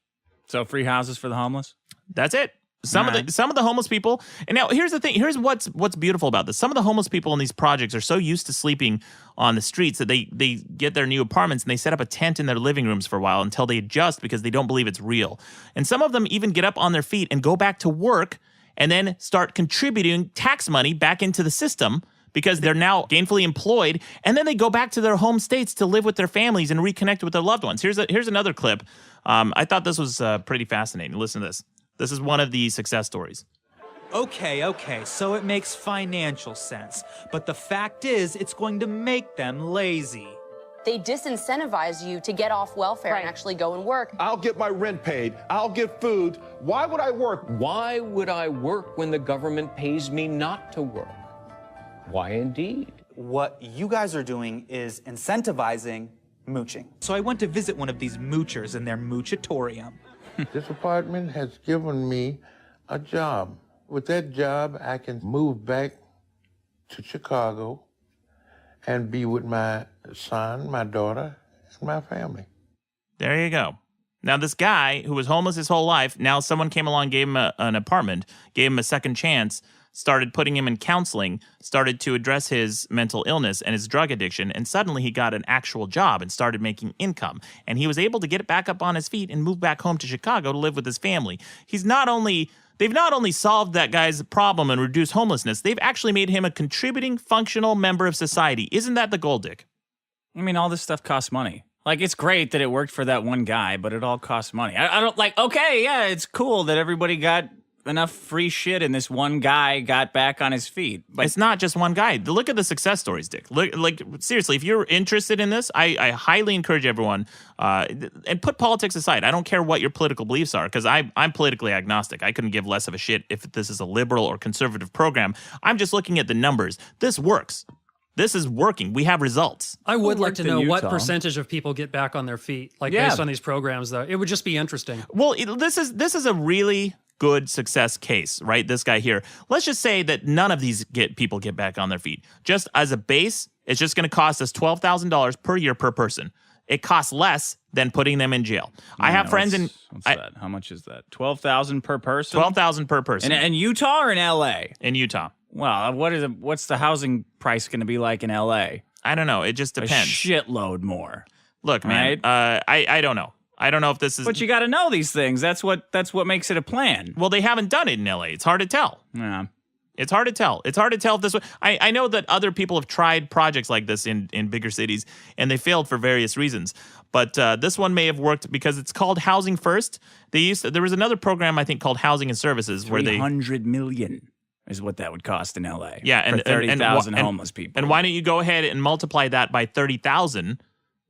So free houses for the homeless? That's it. Some of the homeless people, and now here's the thing. Here's what's beautiful about this. Some of the homeless people in these projects are so used to sleeping on the streets that they get their new apartments and they set up a tent in their living rooms for a while until they adjust, because they don't believe it's real. And some of them even get up on their feet and go back to work and then start contributing tax money back into the system, because they're now gainfully employed, and then they go back to their home states to live with their families and reconnect with their loved ones. Here's another clip. I thought this was pretty fascinating. Listen to this. This is one of the success stories. Okay, so it makes financial sense. But the fact is, it's going to make them lazy. They disincentivize you to get off welfare and actually go and work. I'll get my rent paid. I'll get food. Why would I work? Why would I work when the government pays me not to work? Why indeed? What you guys are doing is incentivizing mooching. So I went to visit one of these moochers in their moochatorium. This apartment has given me a job. With that job, I can move back to Chicago and be with my son, my daughter, and my family. There you go. Now, this guy who was homeless his whole life, now someone came along, gave him an apartment, gave him a second chance, started putting him in counseling, started to address his mental illness and his drug addiction, and suddenly he got an actual job and started making income. And he was able to get back up on his feet and move back home to Chicago to live with his family. They've not only solved that guy's problem and reduced homelessness, they've actually made him a contributing, functional member of society. Isn't that the goal, Dick? I mean, all this stuff costs money. Like, it's great that it worked for that one guy, but it all costs money. I don't okay, yeah, it's cool that everybody got enough free shit and this one guy got back on his feet. But it's not just one guy. Look at the success stories, Dick. Seriously, if you're interested in this, I highly encourage everyone, and put politics aside. I don't care what your political beliefs are, because I'm politically agnostic. I couldn't give less of a shit if this is a liberal or conservative program. I'm just looking at the numbers. This works. This is working. We have results. I would like to know what percentage of people get back on their feet, based on these programs, though. It would just be interesting. Well, this is a really good success case, right? This guy here. Let's just say that none of these people get back on their feet. Just as a base, it's just going to cost us $12,000 per year per person. It costs less than putting them in jail. I have friends in... What's that? How much is that? $12,000 per person? $12,000 per person. In Utah or in L.A.? In Utah. Well, what's the housing price going to be like in L.A.? I don't know. It just depends. A shitload more. Look, man, right? I don't know. I don't know if this is... But you got to know these things. That's what makes it a plan. Well, they haven't done it in L.A. It's hard to tell. Yeah. It's hard to tell. It's hard to tell if this... I know that other people have tried projects like this in bigger cities, and they failed for various reasons. But this one may have worked because it's called Housing First. There was another program, I think, called Housing and Services where they... $300 million is what that would cost in L.A. Yeah, for 30,000 homeless people. And why don't you go ahead and multiply that by 30,000...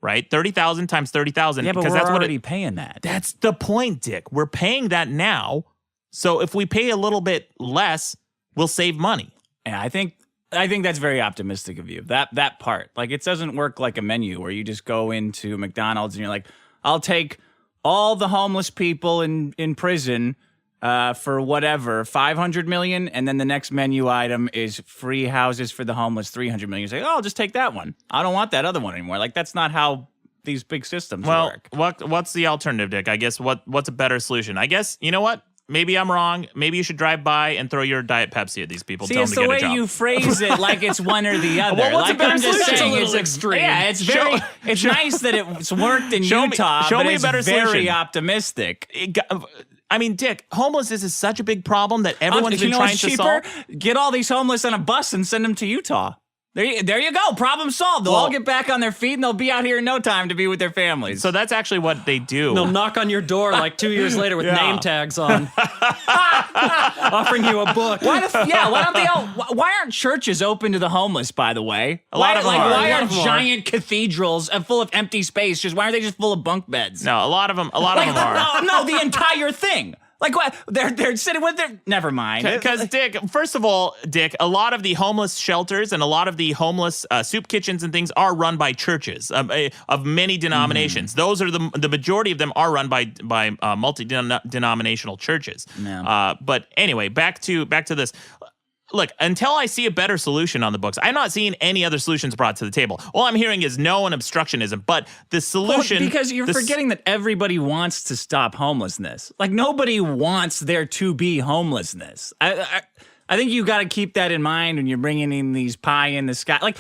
Right? 30,000 times 30,000. Yeah, but we're already paying that. That's the point, Dick. We're paying that now. So if we pay a little bit less, we'll save money. Yeah, I think that's very optimistic of you. That part. Like, it doesn't work like a menu where you just go into McDonald's and you're like, I'll take all the homeless people in prison for whatever, 500 million, and then the next menu item is free houses for the homeless, 300 million. You say, oh, I'll just take that one. I don't want that other one anymore. Like, that's not how these big systems work. What's the alternative, Dick? I guess what's a better solution? I guess, you know what? Maybe I'm wrong. Maybe you should drive by and throw your Diet Pepsi at these people. See, tell it's them to the get a way job. you phrase it, like it's one or the other. Well, what's like, a better I'm just solution? saying, It's a little extreme. Yeah, it's very. It's nice that it's worked in Utah, show but me a it's better very solution. optimistic. I mean, Dick, homelessness is such a big problem that everyone's been trying to solve. Get all these homeless on a bus and send them to Utah. There you go. Problem solved. They'll all get back on their feet and they'll be out here in no time to be with their families. So that's actually what they do. They'll knock on your door like 2 years later with name tags on, offering you a book. Why don't they all? Why aren't churches open to the homeless? By the way, a lot of them are. Why aren't giant cathedrals full of empty space? Why aren't they just full of bunk beds? No, a lot of them are. No, the entire thing. Like what? They're sitting with their. Never mind. Because Dick, first of all, Dick, a lot of the homeless shelters and a lot of the homeless soup kitchens and things are run by churches of many denominations. Those are the majority of them are run by multi-denominational churches. Yeah. But anyway, back to this. Look, until I see a better solution on the books, I'm not seeing any other solutions brought to the table. All I'm hearing is no and obstructionism. But the solution... Well, because you're forgetting that everybody wants to stop homelessness. Like, nobody wants there to be homelessness. I think you got to keep that in mind when you're bringing in these pie in the sky. Like,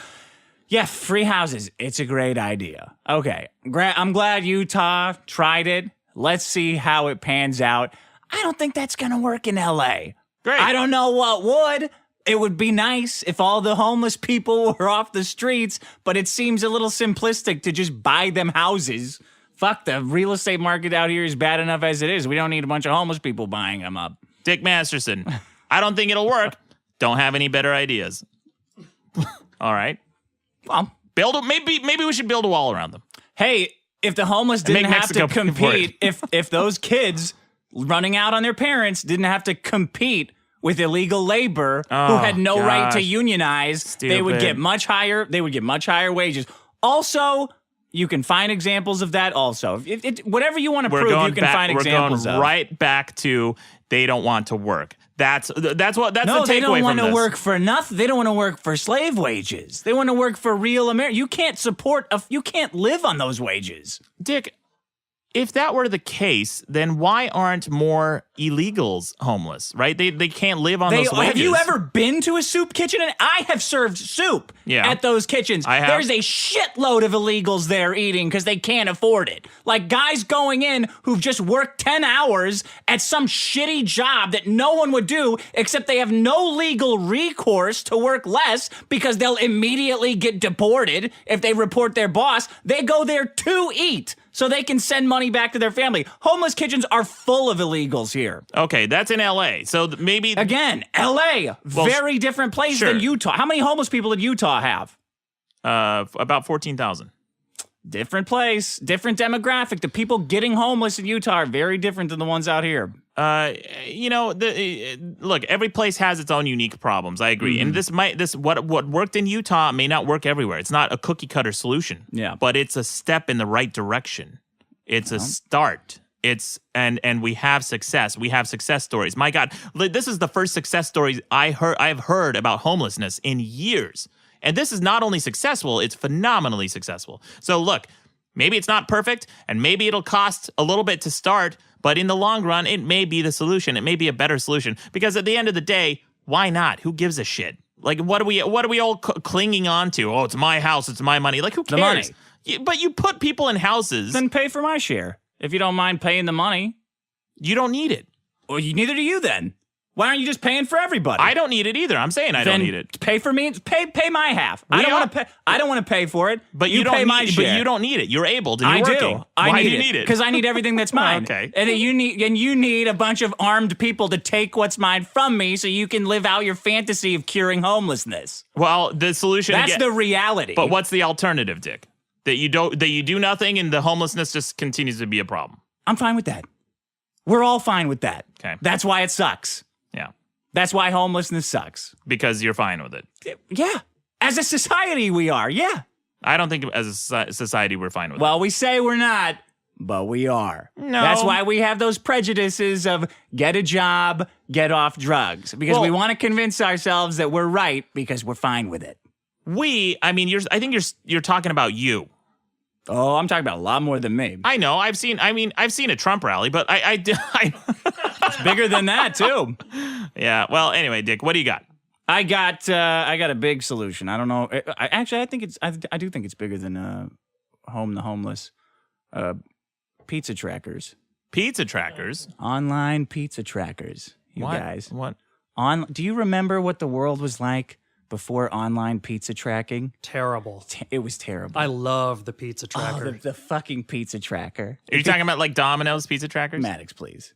yeah, free houses. It's a great idea. Okay, I'm glad Utah tried it. Let's see how it pans out. I don't think that's going to work in L.A. Great. I don't know what would. It would be nice if all the homeless people were off the streets, but it seems a little simplistic to just buy them houses. Fuck, the real estate market out here is bad enough as it is. We don't need a bunch of homeless people buying them up. Dick Masterson, I don't think it'll work. Don't have any better ideas. All right. Well, maybe we should build a wall around them. Hey, if the homeless didn't have to compete, if those kids running out on their parents didn't have to compete with illegal labor who had no right to unionize, they would get much higher. They would get much higher wages. Also, you can find examples of that. Also, whatever you want to prove, you can find examples of. We're going right back to they don't want to work. That's the takeaway from this. No, they don't want to work for nothing. They don't want to work for slave wages. They want to work for real America. You can't you can't live on those wages. Dick, if that were the case, then why aren't more illegals homeless, right? They can't live on those wages. Have you ever been to a soup kitchen? And I have served soup at those kitchens. I have. There's a shitload of illegals there eating because they can't afford it. Like guys going in who've just worked 10 hours at some shitty job that no one would do, except they have no legal recourse to work less because they'll immediately get deported if they report their boss. They go there to eat so they can send money back to their family. Homeless kitchens are full of illegals here. Okay, that's in L.A., so maybe... Again, L.A., very different place than Utah. How many homeless people did Utah have? About 14,000. Different place, different demographic. The people getting homeless in Utah are very different than the ones out here. Look, every place has its own unique problems. I agree, and what worked in Utah may not work everywhere. It's not a cookie cutter solution. Yeah, but it's a step in the right direction. It's a start. And we have success. We have success stories. My God, this is the first success stories I've heard about homelessness in years. And this is not only successful, it's phenomenally successful. So look, maybe it's not perfect, and maybe it'll cost a little bit to start, but in the long run, it may be the solution. It may be a better solution, because at the end of the day, why not? Who gives a shit? Like, what are we all clinging on to? Oh, it's my house, it's my money. Like, who cares? The money. But you put people in houses. Then pay for my share. If you don't mind paying the money. You don't need it. Well, neither do you then. Why aren't you just paying for everybody? I don't need it either. I'm saying I don't need it. Pay for me. Pay my half. I don't want to pay. I don't want to pay for it. But you pay my share. But you don't need it. You're able to. You're I working. do. Why do you need it? Because I need everything that's mine. Okay. And you need a bunch of armed people to take what's mine from me, so you can live out your fantasy of curing homelessness. Well, the solution. That's the reality. But what's the alternative, Dick? That you do nothing and the homelessness just continues to be a problem. I'm fine with that. We're all fine with that. Okay. That's why it sucks. Yeah. That's why homelessness sucks. Because you're fine with it. Yeah. As a society, we are. Yeah. I don't think as a society we're fine with it. Well, we say we're not, but we are. No. That's why we have those prejudices of get a job, get off drugs. Because we want to convince ourselves that we're right because we're fine with it. I think you're talking about you. Oh, I'm talking about a lot more than me. I know. I've seen a Trump rally, but I it's bigger than that too. Yeah. Well, anyway, Dick, what do you got? I got a big solution. I don't know. I do think it's bigger than the homeless. Pizza trackers. Pizza trackers. Online pizza trackers. You what? guys. What? Do you remember what the world was like before online pizza tracking. Terrible. It was terrible. I love the pizza tracker. Oh, the fucking pizza tracker. Are you talking about like Domino's pizza trackers? Maddox, please.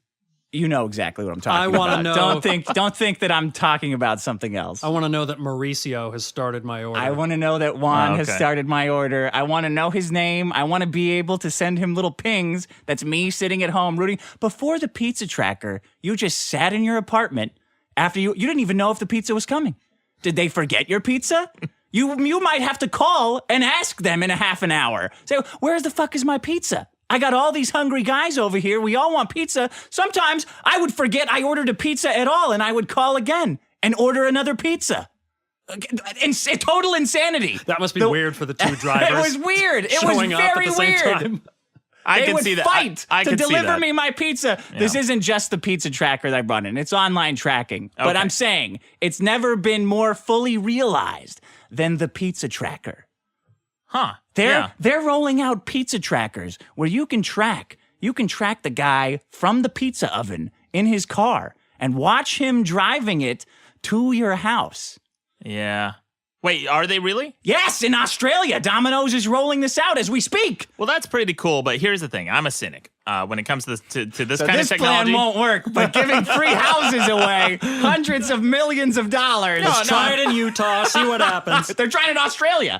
You know exactly what I'm talking I want to about. know. Don't think that I'm talking about something else. I want to know that Mauricio has started my order. I want to know that Juan has started my order. I want to know his name. I want to be able to send him little pings. That's me sitting at home rooting. Before the pizza tracker, you just sat in your apartment after you didn't even know if the pizza was coming. Did they forget your pizza? You might have to call and ask them in a half an hour. Say, where the fuck is my pizza? I got all these hungry guys over here. We all want pizza. Sometimes I would forget I ordered a pizza at all, and I would call again and order another pizza. Total insanity. That must be weird for the two drivers. It was weird. It was showing up at very the same weird. time. I can see that. Fight I to can see deliver that. me my pizza. Yeah. This isn't just the pizza tracker that I'm running. It's online tracking. But Okay. I'm saying it's never been more fully realized than the pizza tracker. Huh. They're rolling out pizza trackers where you can track the guy from the pizza oven in his car and watch him driving it to your house. Yeah. Wait, are they really? Yes, in Australia. Domino's is rolling this out as we speak. Well, that's pretty cool, but here's the thing. I'm a cynic when it comes to this So kind this of technology. plan won't work, but giving free houses away, hundreds of millions of dollars. Let's try it in Utah, see what happens. They're trying it in Australia.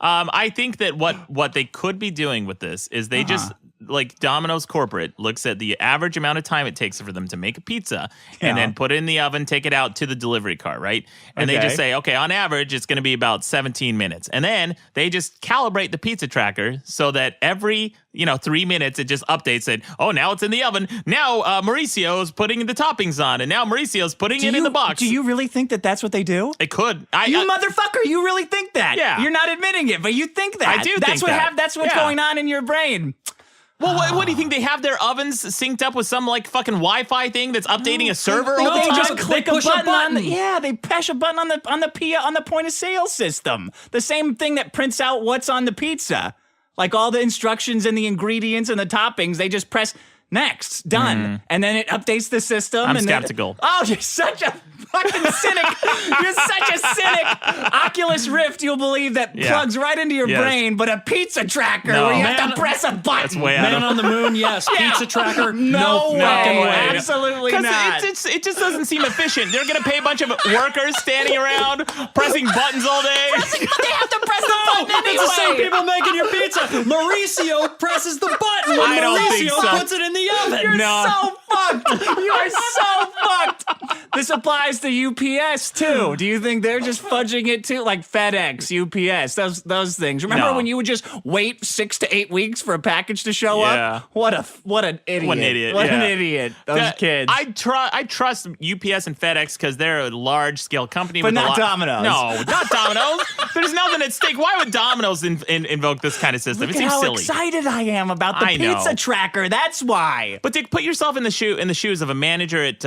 I think that what they could be doing with this is they just, like Domino's corporate looks at the average amount of time it takes for them to make a pizza and then put it in the oven, take it out to the delivery car, right? And they just say, okay, on average, it's going to be about 17 minutes. And then they just calibrate the pizza tracker so that every 3 minutes, it just updates it. Oh, now it's in the oven. Now Mauricio's putting the toppings on, and now Mauricio's putting it in the box. Do you really think that that's what they do? It could. You motherfucker, you really think that? Yeah. You're not admitting it, but you think that. I do That's think what that. That's what's Yeah. going on in your brain. Well, what do you think? They have their ovens synced up with some like fucking Wi-Fi thing that's updating a server all the They time? just click a push a button on button. they push a button on the point of sale system. The same thing that prints out what's on the pizza. Like all the instructions and the ingredients and the toppings, they just press next, done. And then it updates the system. I'm and then- skeptical. Oh, you're such a fucking cynic. You're such a cynic. Oculus Rift, you'll believe that plugs right into your brain, but a pizza tracker where you have to press a button. That's way out Man of on the moon, yes. Yeah. Pizza tracker, No fucking way. way. Absolutely 'Cause not. it just doesn't seem efficient. They're going to pay a bunch of workers standing around pressing buttons all day. But they have to press the button anyway. It's the same people making your pizza. Mauricio presses the button when I don't think Mauricio so. puts it in the oven. You're No. so fucked. You are so fucked. This applies to UPS too. Do you think they're just fudging it too? Like FedEx, UPS, those things. Remember No. when you would just wait 6 to 8 weeks for a package to show Yeah. up? What an idiot. What an idiot, What an yeah. idiot. Those kids. I trust UPS and FedEx because they're a large scale company. But with not a lot, Domino's. No, not Domino's. There's nothing at stake. Why would Domino's invoke this kind of system? Look It at seems how silly. excited I am about the I know. pizza tracker. That's why. But Dick, put yourself in the shoes of a manager at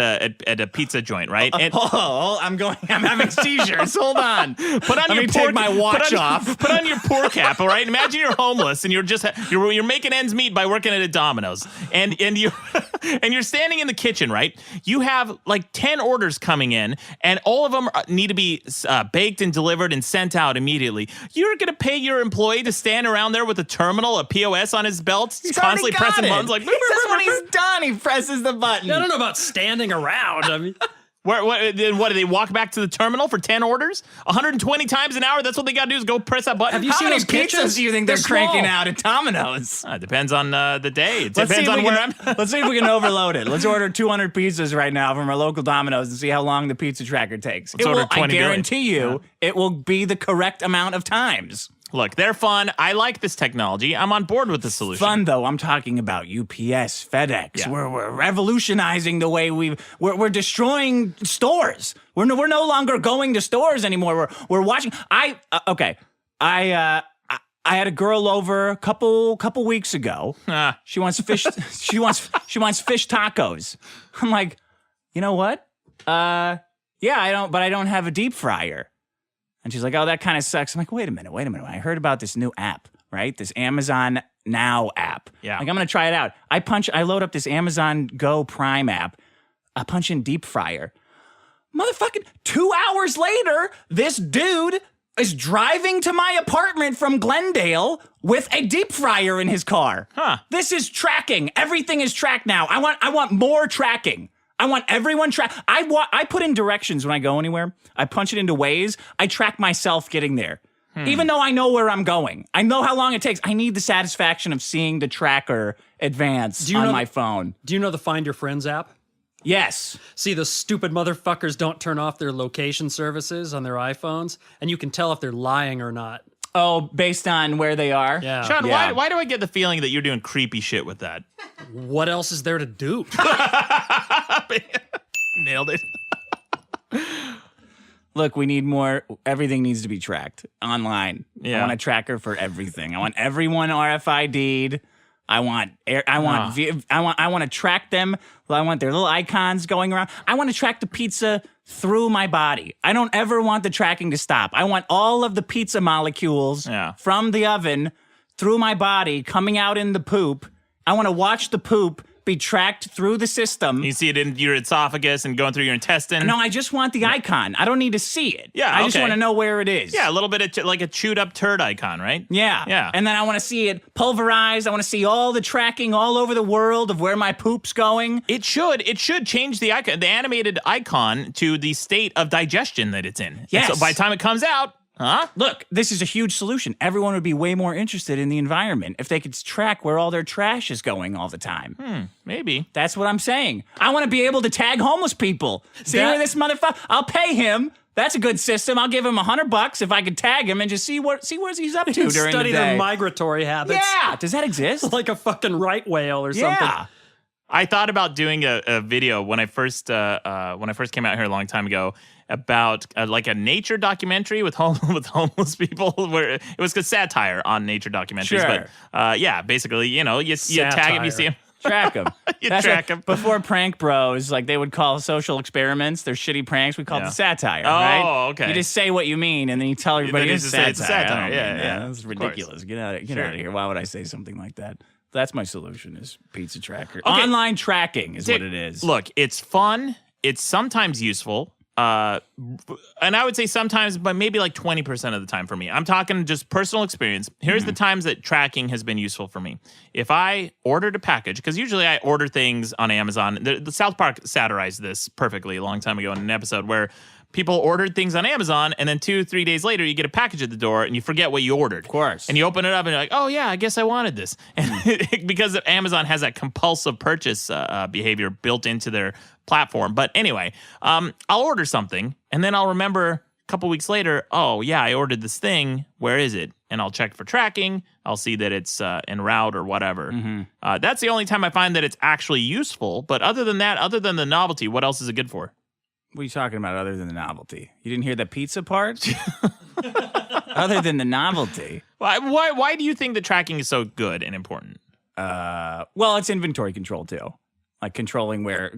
a pizza joint, right? And I'm having seizures. Hold on. put on Let your me take my watch put on, off. Put on your poor cap, all right? Imagine you're homeless and you're making ends meet by working at a Domino's, and you and you're standing in the kitchen, right? You have like 10 orders coming in, and all of them need to be baked and delivered and sent out immediately. You're gonna pay your employee to stand around there with a terminal, a POS on his belt, He's constantly already got pressing it. buttons like. He says when he's done, he presses the button. I don't know about standing around. I mean, What do they walk back to the terminal for 10 orders? 120 times an hour? That's what they got to do is go press that button? Have you How seen many those pictures? pizzas do you think they're cranking small. out at Domino's? It depends on the day. It Let's see depends if on we where can- I'm. Let's see if we can overload it. Let's order 200 pizzas right now from our local Domino's and see how long the pizza tracker takes. Let's order 20 I billion. guarantee you, it will be the correct amount of times. Look, they're fun. I like this technology. I'm on board with the solution. Fun though, I'm talking about UPS, FedEx. Yeah. We're revolutionizing the way we're destroying stores. We're no longer going to stores anymore. We're watching. I had a girl over a couple weeks ago. She wants fish. she wants fish tacos. I'm like, you know what? Yeah, I don't have a deep fryer. And she's like, oh, that kind of sucks. I'm like, wait a minute. I heard about this new app, right? This Amazon Now app. Yeah. Like, I'm going to try it out. I load up this Amazon Go Prime app. I punch in deep fryer. Motherfucking 2 hours later, this dude is driving to my apartment from Glendale with a deep fryer in his car. Huh. This is tracking. Everything is tracked now. I want more tracking. I want everyone I put in directions when I go anywhere. I punch it into Waze. I track myself getting there. Even though I know where I'm going. I know how long it takes. I need the satisfaction of seeing the tracker advance on my phone. Do you know the Find Your Friends app? Yes. See, the stupid motherfuckers don't turn off their location services on their iPhones, and you can tell if they're lying or not. Oh, based on where they are? Yeah. Sean, why do I get the feeling that you're doing creepy shit with that? What else is there to do? Nailed it. Look, we need more. Everything needs to be tracked online. Yeah. I want a tracker for everything. I want everyone RFID'd. I want to track them. I want their little icons going around. I want to track the pizza through my body. I don't ever want the tracking to stop. I want all of the pizza molecules from the oven through my body coming out in the poop. I want to watch the poop be tracked through the system. You see it in your esophagus and going through your intestine. No, I just want the icon. I don't need to see it. Yeah, I just want to know where it is. Yeah, a little bit of like a chewed up turd icon, right? Yeah. Yeah. And then I want to see it pulverized. I want to see all the tracking all over the world of where my poop's going. It should change the icon, the animated icon, to the state of digestion that it's in. Yes. And so by the time it comes out, Look, this is a huge solution. Everyone would be way more interested in the environment if they could track where all their trash is going all the time. Maybe. That's what I'm saying. I want to be able to tag homeless people. See where this motherfucker, I'll pay him. That's a good system. I'll give him $100 if I could tag him and just see what he's up to during the day. Study their migratory habits. Yeah. Does that exist? Like a fucking right whale or something. Yeah. I thought about doing a video when I first came out here a long time ago about like a nature documentary with homeless people, where it was a satire on nature documentaries. Sure. But yeah, basically, you tag him, you see him. Track them. Track them. Before prank bros, like they would call social experiments, their shitty pranks, we called it satire, right? Oh, okay. You just say what you mean, and then you tell everybody it's satire. It's satire. Yeah. That's ridiculous. Get out of here. Why would I say something like that? That's my solution is pizza tracker. Okay. Online tracking is what it is. Look, it's fun. It's sometimes useful. And I would say sometimes, but maybe like 20% of the time for me. I'm talking just personal experience. Here's the times that tracking has been useful for me. If I ordered a package, because usually I order things on Amazon. The South Park satirized this perfectly a long time ago in an episode where people ordered things on Amazon, and then 2-3 days later, you get a package at the door, and you forget what you ordered. Of course. And you open it up, and you're like, oh, yeah, I guess I wanted this. And because Amazon has that compulsive purchase behavior built into their platform. But anyway, I'll order something, and then I'll remember a couple weeks later, oh, yeah, I ordered this thing. Where is it? And I'll check for tracking. I'll see that it's en route or whatever. That's the only time I find that it's actually useful. But other than that, other than the novelty, what else is it good for? What are you talking about other than the novelty? You didn't hear the pizza part? Other than the novelty. Why do you think that tracking is so good and important? Well, it's inventory control too. Like controlling where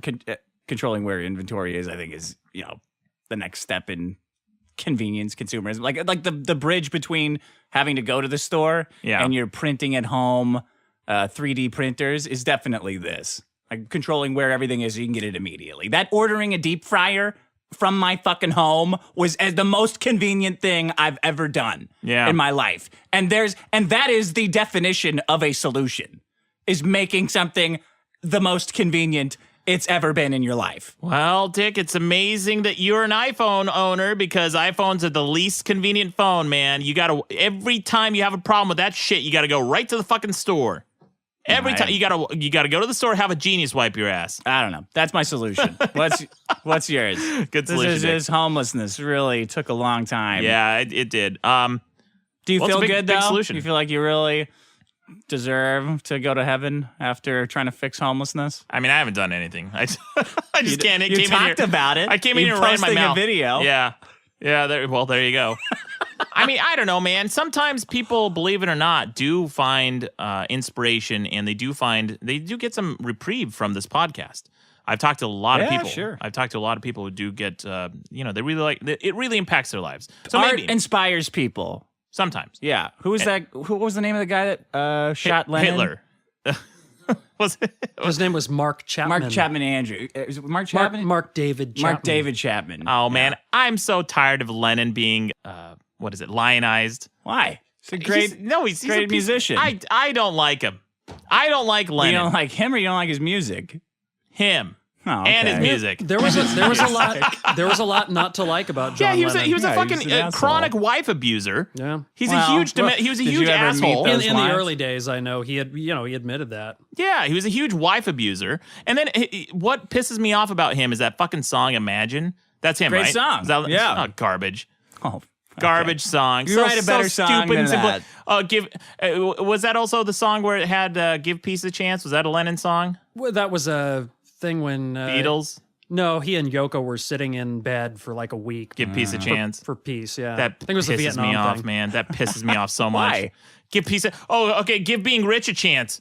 inventory is, I think is, the next step in convenience consumerism. Like the bridge between having to go to the store and you're printing at home 3D printers is definitely this. Like controlling where everything is so you can get it immediately. That ordering a deep fryer from my fucking home was the most convenient thing I've ever done in my life. And that is the definition of a solution, is making something the most convenient it's ever been in your life. Well, Dick, it's amazing that you're an iPhone owner, because iPhones are the least convenient phone, man. Every time you have a problem with that shit, you got to go right to the fucking store. Every time you gotta go to the store, have a genius wipe your ass. I don't know. That's my solution. What's yours? Good solution. This homelessness really took a long time. Yeah, it did. Do you feel good though? Big solution. Do you feel like you really deserve to go to heaven after trying to fix homelessness? I mean, I haven't done anything. I just can't. You talked about it. I came in here and ran my mouth. A video. Yeah. There you go. I mean, I don't know, man. Sometimes people, believe it or not, do find inspiration, and they do get some reprieve from this podcast. I've talked to a lot of people. Sure. I've talked to a lot of people who do get, they really like it. Really impacts their lives. So art maybe inspires people sometimes. Yeah. Who was that? Who was the name of the guy that shot Lennon? Hitler. His name was Mark Chapman. Mark Chapman Andrew. Is it Mark Chapman? Mark David Chapman. Mark David Chapman. Oh, man. I'm so tired of Lennon being, lionized. Why? He's a great he's great a musician. I don't like him. I don't like Lennon. You don't like him or you don't like his music? Him. Oh, okay. And his music. There was a lot not to like about John he Lennon. was a fucking chronic wife abuser. Yeah. He's a huge asshole. In the early days, I know he admitted that. Yeah, he was a huge wife abuser. And then what pisses me off about him is that fucking song Imagine. That's him, Great right? song. Yeah. Oh, garbage. Oh. Garbage song. You write a better song than that. Was that also the song where it had "Give Peace a Chance"? Was that a Lennon song? Well, that was a thing when Beatles. No, he and Yoko were sitting in bed for like a week. Give peace a chance for peace. Yeah, that I think it was the pisses Vietnam me off, thing. man. That pisses me off so much. Why? Give peace. Okay. Give being rich a chance.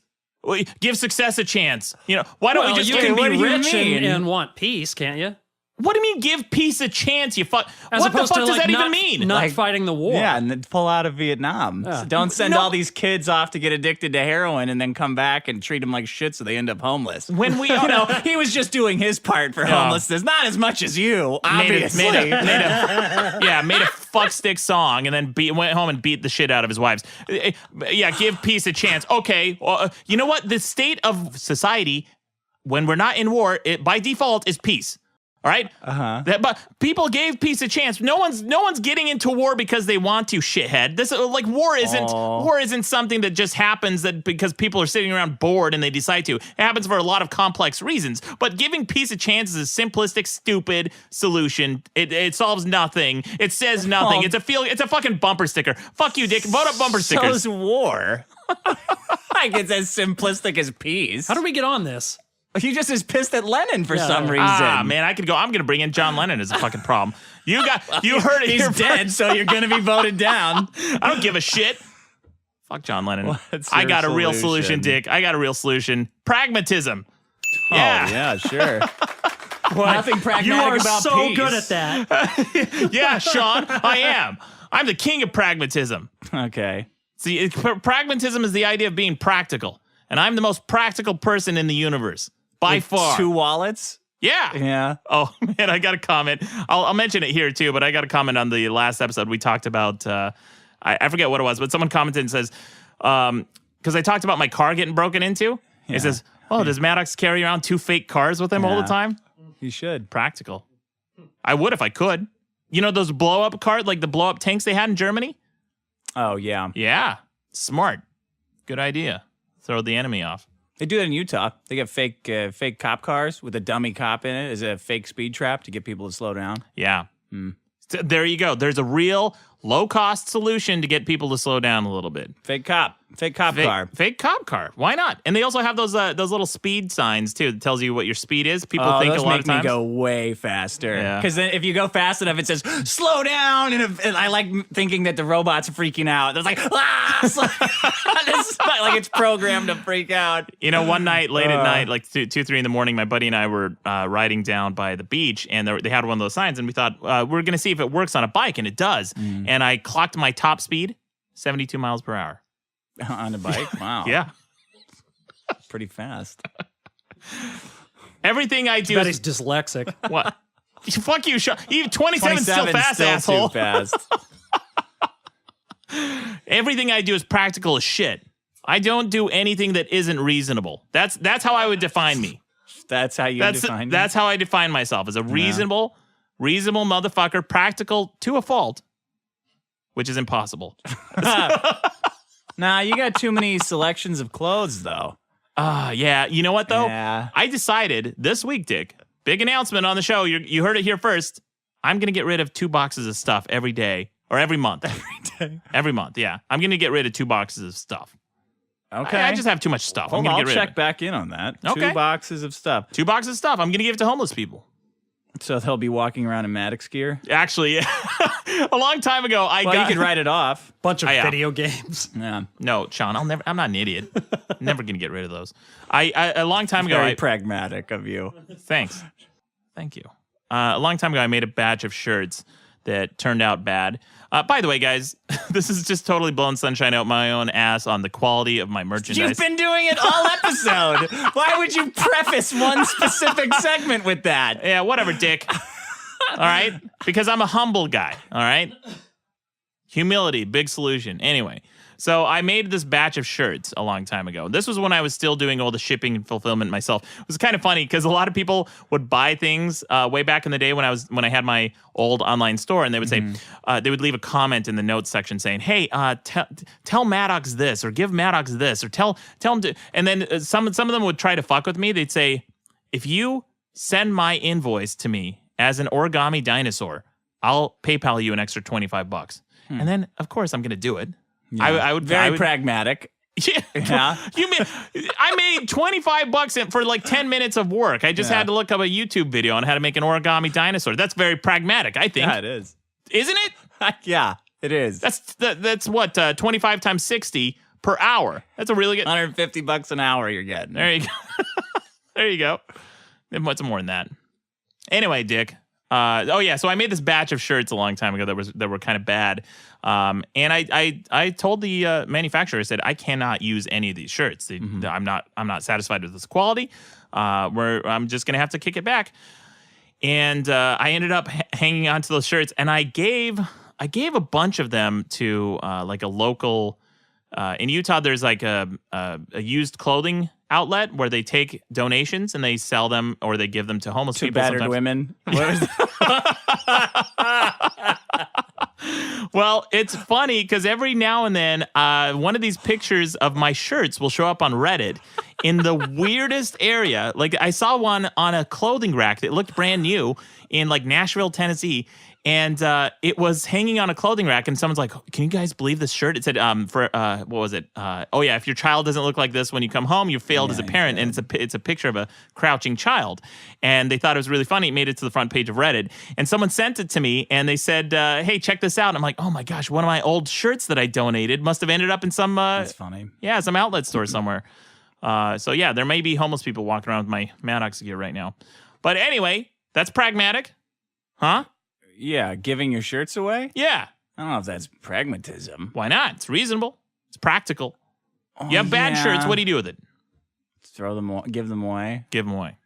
Give success a chance. Why don't we just you can give be rich mean? and want peace, can't you? What do you mean give peace a chance? You fuck. As What the opposed fuck to does that not, even mean? Not fighting the war. Yeah, and then pull out of Vietnam. Yeah. So don't send all these kids off to get addicted to heroin and then come back and treat them like shit so they end up homeless. When we, he was just doing his part for homelessness, not as much as you, obviously. made a fuckstick song and then went home and beat the shit out of his wives. Yeah, give peace a chance. Okay, you know what? The state of society, when we're not in war, by default is peace. All right. But people gave peace a chance. No one's getting into war because they want to. Shithead. This war isn't something that just happens that because people are sitting around bored and they decide to. It happens for a lot of complex reasons. But giving peace a chance is a simplistic, stupid solution. It solves nothing. It says nothing. It's a fucking bumper sticker. Fuck you, Dick. Vote up bumper stickers. So's war. Like it's as simplistic as peace. How do we get on this? He just is pissed at Lennon for some reason. Ah, man, I could go. I'm going to bring in John Lennon as a fucking problem. You heard it He's here dead, first. so you're going to be voted down. I don't give a shit. Fuck John Lennon. What's I your got a real solution? solution, Dick. I got a real solution. Pragmatism. Yeah. Oh, yeah, sure. Nothing pragmatic You are about so peace. good at that. Yeah, Sean, I am. I'm the king of pragmatism. Okay. See, pragmatism is the idea of being practical. And I'm the most practical person in the universe. By far. 2 wallets? Yeah. Yeah. Oh, man, I got a comment. I'll mention it here, too, but I got a comment on the last episode. We talked about, I forget what it was, but someone commented and says, because I talked about my car getting broken into. Yeah. It says, does Maddox carry around 2 fake cars with him all the time? He should. Practical. I would if I could. You know those blow-up cars, like the blow-up tanks they had in Germany? Oh, yeah. Yeah. Smart. Good idea. Throw the enemy off. They do that in Utah. They get fake cop cars with a dummy cop in it as a fake speed trap to get people to slow down. Yeah. So there you go. There's a real low-cost solution to get people to slow down a little bit. Fake cop car. Fake cop car. Why not? And they also have those little speed signs, too, that tells you what your speed is. People think those a lot make of times. me go way faster. Yeah. Because then if you go fast enough, it says, slow down. And I like thinking that the robot's freaking out. It's like, it's like it's programmed to freak out. You know, one night, late at night, like 2, 3 in the morning, my buddy and I were riding down by the beach, and they had one of those signs, and we thought, we're going to see if it works on a bike, and it does. And I clocked my top speed, 72 miles per hour. On a bike? Wow. Yeah. Pretty fast. Everything I do Bet he's dyslexic. What? Fuck you, Sean. 27's still fast, still asshole. Too fast. Everything I do is practical as shit. I don't do anything that isn't reasonable. That's how I would define me. That's how you define me? That's how I define myself, as a reasonable motherfucker, practical to a fault, which is impossible. Nah, you got too many selections of clothes, though. Yeah. You know what, though? Yeah. I decided this week, Dick, big announcement on the show. You heard it here first. I'm going to get rid of 2 boxes of stuff every day or every month. Every day? Every month, yeah. I'm going to get rid of 2 boxes of stuff. Okay. I just have too much stuff. Hold I'm on, going I'll to get rid of check it. back in on that. Okay. 2 boxes of stuff. 2 boxes of stuff. I'm going to give it to homeless people. So they'll be walking around in Maddox gear? Actually, yeah. A long time ago, you could write it off. Bunch of video games. Yeah. No, Sean, I'm not an idiot. Never going to get rid of those. A long time ago, Very pragmatic of you. Thanks. Thank you. A long time ago, I made a batch of shirts that turned out bad. By the way, guys, this is just totally blowing sunshine out my own ass on the quality of my merchandise. You've been doing it all episode. Why would you preface one specific segment with that? Yeah, whatever, Dick. All right? Because I'm a humble guy, all right? Humility, big solution. Anyway, so I made this batch of shirts a long time ago. This was when I was still doing all the shipping and fulfillment myself. It was kind of funny because a lot of people would buy things way back in the day when I had my old online store, and they would say they would leave a comment in the notes section saying, "Hey, tell Maddox this, or give Maddox this, or tell him to." And then some of them would try to fuck with me. They'd say, "If you send my invoice to me as an origami dinosaur, I'll PayPal you an extra $25." And then, of course, I'm going to do it. Yeah. I would very pragmatic. Yeah. I made $25 for like 10 minutes of work. I just had to look up a YouTube video on how to make an origami dinosaur. That's very pragmatic, I think. Yeah, it is. Isn't it? Yeah, it is. That's what 25 times 60 per hour. That's a really good $150 an hour you're getting. There you go. There you go. What's more than that? Anyway, Dick. So I made this batch of shirts a long time ago that were kind of bad. And I told the manufacturer, I said, I cannot use any of these shirts. I'm not satisfied with this quality. I'm just gonna have to kick it back. And I ended up hanging on to those shirts, and I gave a bunch of them to like a local in Utah. There's like a used clothing outlet where they take donations and they sell them, or they give them to homeless people. Battered women. Well, it's funny because every now and then one of these pictures of my shirts will show up on Reddit in the weirdest area. Like I saw one on a clothing rack that looked brand new in like Nashville, Tennessee. And it was hanging on a clothing rack, and someone's like, "Can you guys believe this shirt?" It said, what was it? If your child doesn't look like this when you come home, you failed as a parent." And it's a picture of a crouching child. And they thought it was really funny. It made it to the front page of Reddit. And someone sent it to me, and they said, "Hey, check this out." And I'm like, "Oh my gosh, one of my old shirts that I donated must have ended up in some That's funny. Yeah, some outlet store somewhere." There may be homeless people walking around with my Maddox gear right now. But anyway, that's pragmatic, huh? Yeah, giving your shirts away? Yeah. I don't know if that's pragmatism. Why not? It's reasonable. It's practical. You have bad shirts. What do you do with it? Throw them, give them away. Give them away.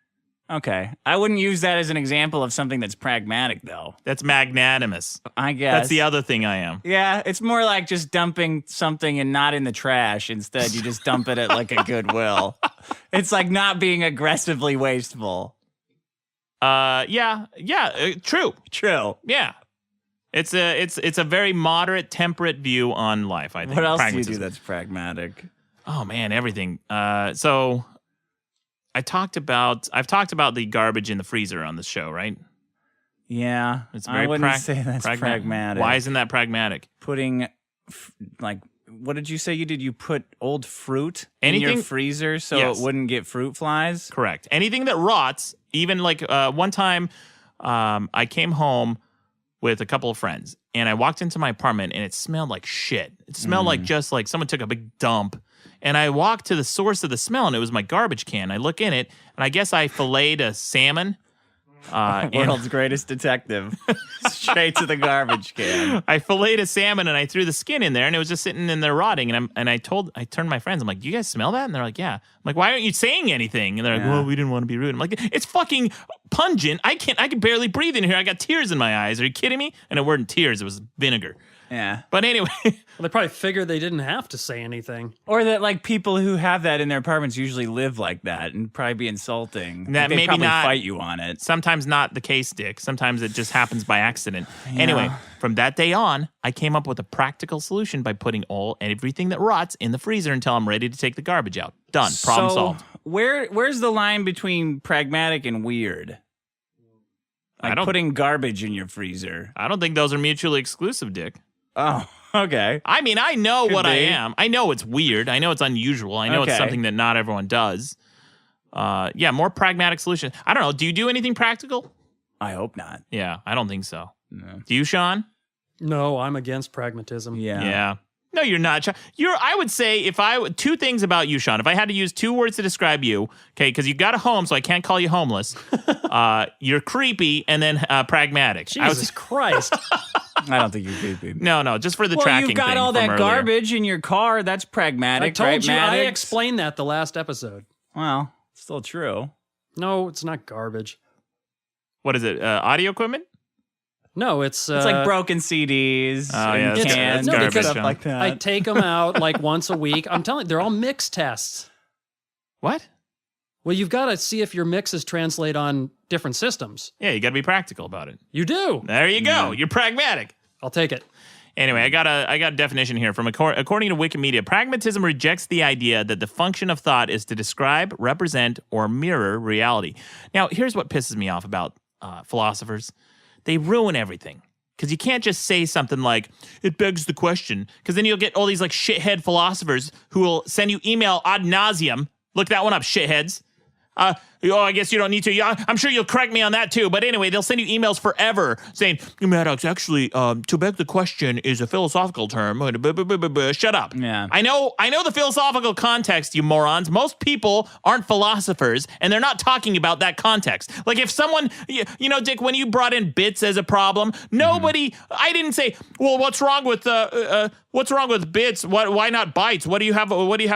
Okay. I wouldn't use that as an example of something that's pragmatic, though. That's magnanimous. I guess. That's the other thing I am. Yeah, it's more like just dumping something and not in the trash. Instead, you just dump it at like a Goodwill. It's like not being aggressively wasteful. True. Yeah. It's a very moderate, temperate view on life, I think. What else do you do that's pragmatic? Oh man, everything. So I've talked about the garbage in the freezer on this show, right? Yeah. It's very I wouldn't say that's pragmatic. Why isn't that pragmatic? Putting what did you say you did? You put old fruit in your freezer so it wouldn't get fruit flies? Correct. Anything that rots, even like one time I came home with a couple of friends and I walked into my apartment and it smelled like shit. It smelled like just like someone took a big dump. And I walked to the source of the smell and it was my garbage can. I look in it and I guess I filleted a salmon. World's greatest detective. Straight to the garbage can. I filleted a salmon and I threw the skin in there and it was just sitting in there rotting. And I turned to my friends, I'm like, "Do you guys smell that?" And they're like, "Yeah." I'm like, "Why aren't you saying anything?" And they're like, "Well, we didn't want to be rude." I'm like, "It's fucking pungent. I can barely breathe in here. I got tears in my eyes. Are you kidding me?" And it weren't tears, it was vinegar. Yeah. But anyway. Well, they probably figured they didn't have to say anything. Or that like people who have that in their apartments usually live like that and probably be insulting. That they maybe probably not fight you on it. Sometimes not the case, Dick. Sometimes it just happens by accident. Yeah. Anyway, from that day on, I came up with a practical solution by putting everything that rots in the freezer until I'm ready to take the garbage out. Done. Problem solved. Where's the line between pragmatic and weird? Like putting garbage in your freezer. I don't think those are mutually exclusive, Dick. Oh, okay. I mean, I know what I am. I know it's weird. I know it's unusual. I know it's something that not everyone does. More pragmatic solution. I don't know. Do you do anything practical? I hope not. Yeah, I don't think so. No. Do you, Sean? No, I'm against pragmatism. Yeah. No, you're not. I would say two things about you, Sean. If I had to use two words to describe you, okay, because you got a home, so I can't call you homeless. You're creepy and then pragmatic. Jesus Christ. I don't think you're creepy. No, just for the well, tracking you've got thing all from that earlier. garbage in your car. That's pragmatic, I told right, you. I Maddox? explained that the last episode. Well, still true. No, it's not garbage. What is it? Audio equipment? No, it's like broken CDs. Oh, yeah, and cans, garbage, stuff John. like that. I take them out like once a week. I'm telling you, they're all mix tests. What? Well, you've got to see if your mixes translate on different systems. Yeah, you got to be practical about it. You do. There you go. You're pragmatic. I'll take it. Anyway, I got a definition here from according to Wikimedia. Pragmatism rejects the idea that the function of thought is to describe, represent, or mirror reality. Now, here's what pisses me off about philosophers. They ruin everything. Because you can't just say something like, it begs the question. Because then you'll get all these like shithead philosophers who will send you email ad nauseum. Look that one up, shitheads. I guess you don't need to. Yeah, I'm sure you'll correct me on that too. But anyway, they'll send you emails forever saying, Maddox, actually, to beg the question is a philosophical term. Shut up. Yeah. I know the philosophical context, you morons. Most people aren't philosophers, and they're not talking about that context. Like if someone, Dick, when you brought in bits as a problem, nobody, I didn't say, well, what's wrong with bits? Why not bytes? What do you have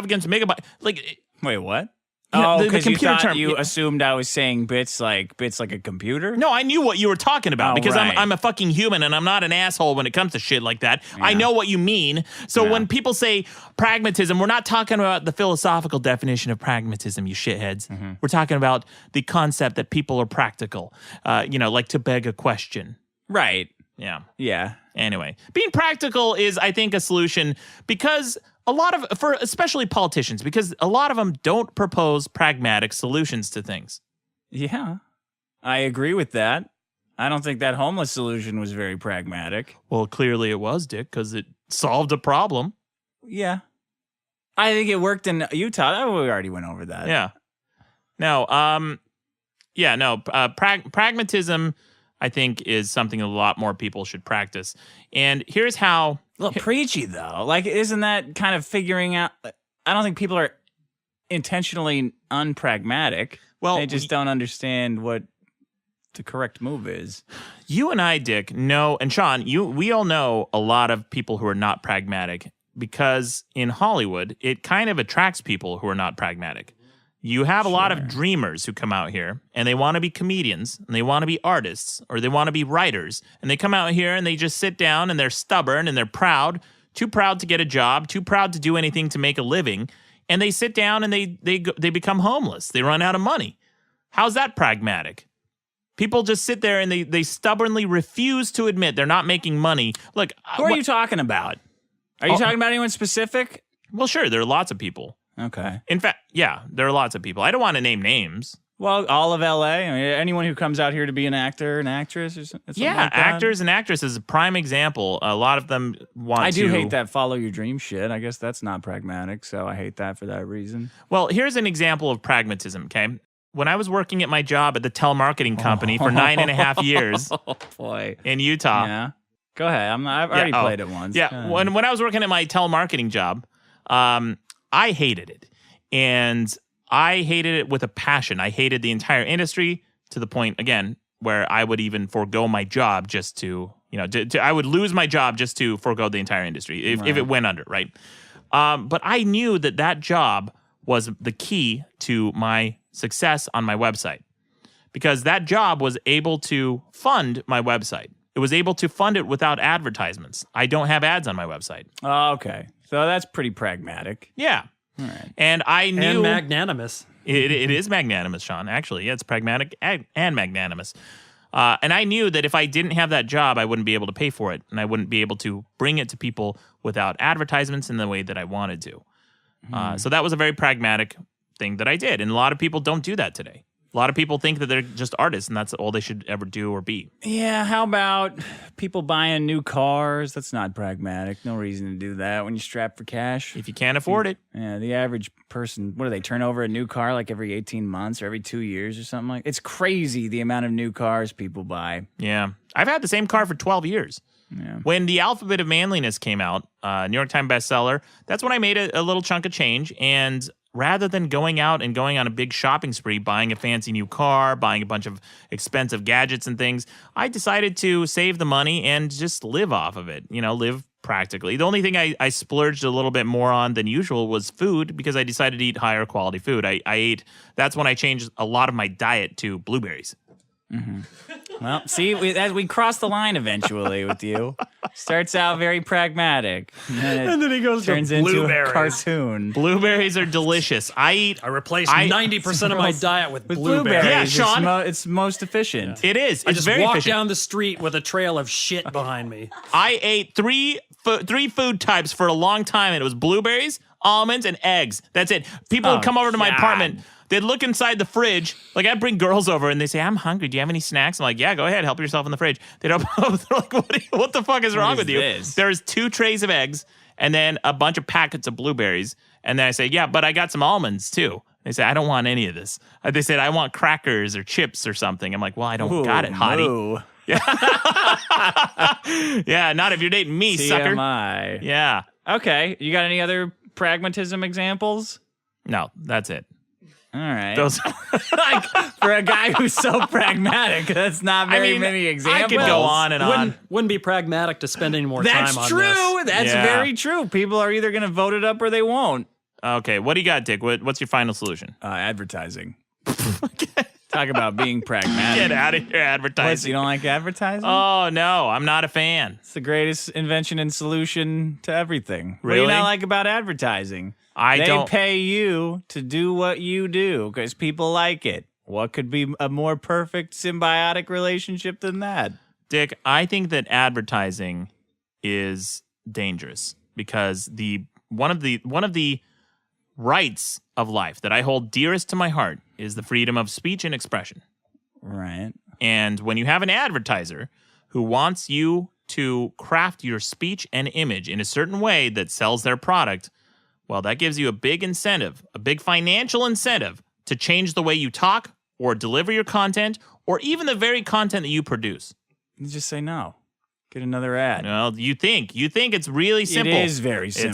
against megabyte? Like, wait, what? Yeah, Oh, the because you computer thought term. you assumed I was saying bits like a computer? No, I knew what you were talking about Oh, because right. I'm a fucking human and I'm not an asshole when it comes to shit like that. I know what you mean. So when people say pragmatism, we're not talking about the philosophical definition of pragmatism, you shitheads. We're talking about the concept that people are practical, like to beg a question. Right. Yeah. Yeah. Anyway, being practical is, I think, a solution because especially politicians, because a lot of them don't propose pragmatic solutions to things. Yeah. I agree with that. I don't think that homeless solution was very pragmatic. Well, clearly it was, Dick, because it solved a problem. Yeah. I think it worked in Utah. We already went over that. Yeah. No, pragmatism, I think, is something a lot more people should practice. And here's how... A little preachy, though. Like, isn't that kind of figuring out... I don't think people are intentionally unpragmatic. Well, they just don't understand what the correct move is. You and I, Dick, know, and Sean, we all know a lot of people who are not pragmatic because in Hollywood, it kind of attracts people who are not pragmatic. You have a lot of dreamers who come out here and they want to be comedians and they want to be artists or they want to be writers. And they come out here and they just sit down and they're stubborn and they're proud, too proud to get a job, too proud to do anything to make a living. And they sit down and they become homeless. They run out of money. How's that pragmatic? People just sit there and they stubbornly refuse to admit they're not making money. Look, Who are you talking about? Are you talking about anyone specific? Well, sure. There are lots of people. Okay. In fact, yeah, there are lots of people. I don't want to name names. Well, all of LA. I mean, anyone who comes out here to be an actor, an actress, or something Yeah, like that. actors and actresses, a prime example. A lot of them want to... I do hate that follow your dream shit. I guess that's not pragmatic, so I hate that for that reason. Well, here's an example of pragmatism, okay? When I was working at my job at the telemarketing company for 9.5 years in Utah. Yeah. Go ahead. I've already played it once. Yeah, when I was working at my telemarketing job, I hated it. And I hated it with a passion. I hated the entire industry to the point, again, where I would even forego my job just to, I would lose my job just to forego the entire industry if it went under, right? But I knew that job was the key to my success on my website because that job was able to fund my website. It was able to fund it without advertisements. I don't have ads on my website. Oh, okay. So that's pretty pragmatic. Yeah. All right. And I knew... And magnanimous. It is magnanimous, Sean, actually. Yeah, it's pragmatic and magnanimous. And I knew that if I didn't have that job, I wouldn't be able to pay for it. And I wouldn't be able to bring it to people without advertisements in the way that I wanted to. So that was a very pragmatic thing that I did. And a lot of people don't do that today. A lot of people think that they're just artists and that's all they should ever do or be. Yeah, how about people buying new cars? That's not pragmatic. No reason to do that when you're strapped for cash. If you can't afford it. Yeah, the average person, what do they turn over a new car like every 18 months or every 2 years or something like that? It's crazy the amount of new cars people buy. Yeah. I've had the same car for 12 years. Yeah. When The Alphabet of Manliness came out, New York Times bestseller, that's when I made a little chunk of change. And rather than going out and going on a big shopping spree, buying a fancy new car, buying a bunch of expensive gadgets and things, I decided to save the money and just live off of it, live practically. The only thing I splurged a little bit more on than usual was food because I decided to eat higher quality food. That's when I changed a lot of my diet to blueberries. Mm-hmm. Well, see, as we cross the line eventually with you. Starts out very pragmatic. And then he goes turns to into blueberries. a cartoon. Blueberries are delicious. I replaced 90% of my diet with blueberries. Yeah, Sean. It's most efficient. It is. I It's just very walk efficient. down the street with a trail of shit behind me. I ate three food types for a long time, and it was blueberries, almonds, and eggs. That's it. People would come over to my apartment. They'd look inside the fridge. Like, I'd bring girls over, and they say, I'm hungry. Do you have any snacks? I'm like, yeah, go ahead. Help yourself in the fridge. They'd open up. They're like, what the fuck is wrong with you? There's 2 trays of eggs and then a bunch of packets of blueberries. And then I say, yeah, but I got some almonds, too. They say, I don't want any of this. They said, I want crackers or chips or something. I'm like, well, I don't got it, hottie. Moo. Yeah, not if you're dating me, sucker. TMI. Yeah. Okay. You got any other pragmatism examples? No, that's it. All right. Those like, for a guy who's so pragmatic, that's not very many examples. I could go on and on. Wouldn't be pragmatic to spend any more That's time on true. this. That's very true. People are either going to vote it up or they won't. Okay, what do you got, Dick? What's your final solution? Advertising. Talk about being pragmatic. Get out of here, advertising. You don't like advertising? Oh, no, I'm not a fan. It's the greatest invention and solution to everything. What do Really? you not like about advertising? They pay you to do what you do because people like it. What could be a more perfect symbiotic relationship than that? Dick, I think that advertising is dangerous because one of the rights of life that I hold dearest to my heart is the freedom of speech and expression. Right. And when you have an advertiser who wants you to craft your speech and image in a certain way that sells their product, well, that gives you a big incentive, a big financial incentive to change the way you talk or deliver your content or even the very content that you produce. You just say no. Get another ad. Well, you think it's really simple. It is very simple.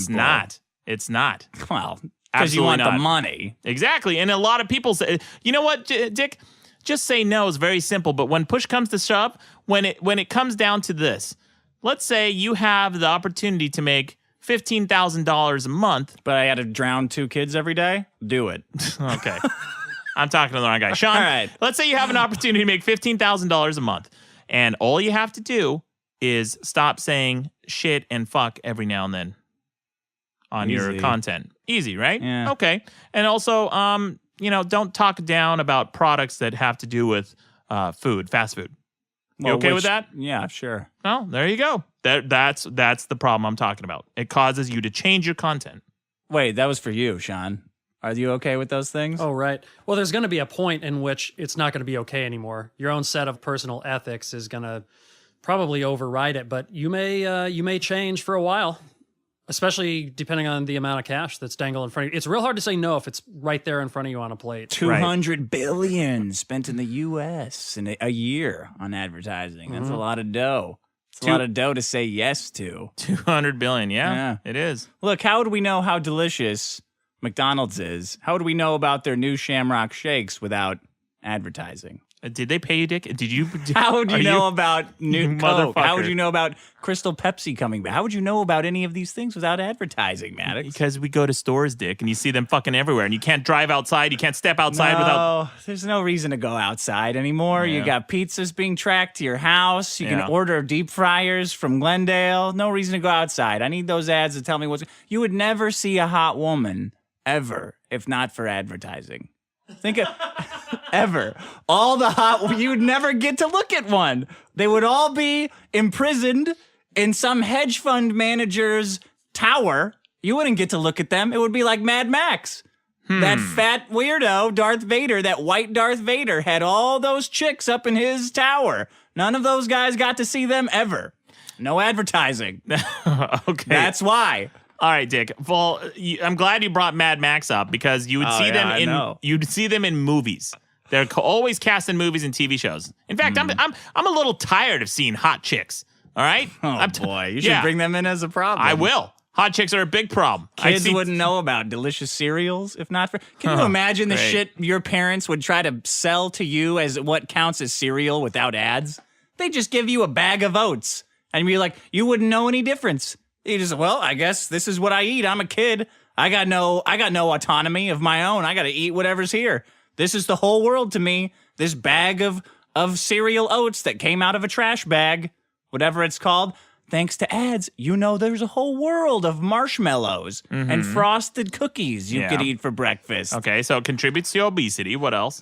It's not. Well, because you want the money. Exactly. And a lot of people say, you know what, Dick? Just say no is very simple. But when push comes to shove, when it comes down to this, let's say you have the opportunity to make $15,000 a month. But I had to drown 2 kids every day? Do it. Okay. I'm talking to the wrong guy. Sean, all right. Let's say you have an opportunity to make $15,000 a month. And all you have to do is stop saying shit and fuck every now and then on your content. Easy, right? Yeah. Okay. And also, don't talk down about products that have to do with food, fast food. You okay with that? Yeah, sure. Oh, there you go. That's the problem I'm talking about. It causes you to change your content. Wait, that was for you, Sean. Are you okay with those things? Oh, right. Well, there's going to be a point in which it's not going to be okay anymore. Your own set of personal ethics is going to probably override it, but you may change for a while, especially depending on the amount of cash that's dangled in front of you. It's real hard to say no if it's right there in front of you on a plate. $200 billion spent in the U.S. in a year on advertising. That's a lot of dough. It's a lot of dough to say yes to. $200 billion, yeah, it is. Look, how would we know how delicious McDonald's is? How would we know about their new Shamrock Shakes without advertising? Did they pay you, Dick? Did you? How would you know about new Coke? motherfucker. How would you know about Crystal Pepsi coming back? How would you know about any of these things without advertising, Maddox? Because we go to stores, Dick, and you see them fucking everywhere, and you can't drive outside. You can't step outside without. There's no reason to go outside anymore. You got pizzas being tracked to your house. You can order deep fryers from Glendale. No reason to go outside. I need those ads to tell me what's. You would never see a hot woman ever if not for advertising. Think of ever. All the hot, you would never get to look at one. They would all be imprisoned in some hedge fund manager's tower. You wouldn't get to look at them. It would be like Mad Max. That fat weirdo, Darth Vader, that white Darth Vader had all those chicks up in his tower. None of those guys got to see them ever. No advertising. Okay. That's why. All right, Dick. Well, I'm glad you brought Mad Max up because you would see them you'd see them in movies. They're always cast in movies and TV shows. In fact, I'm a little tired of seeing hot chicks. All right. Oh boy, you should bring them in as a problem. I will. Hot chicks are a big problem. Kids wouldn't know about delicious cereals if not for... Can you imagine the shit your parents would try to sell to you as what counts as cereal without ads? They just give you a bag of oats and be like, you wouldn't know any difference. You just, well, I guess this is what I eat. I'm a kid. I got no autonomy of my own. I got to eat whatever's here. This is the whole world to me. This bag of cereal oats that came out of a trash bag, whatever it's called. Thanks to ads, you know there's a whole world of marshmallows and frosted cookies you could eat for breakfast. Okay, so it contributes to obesity. What else?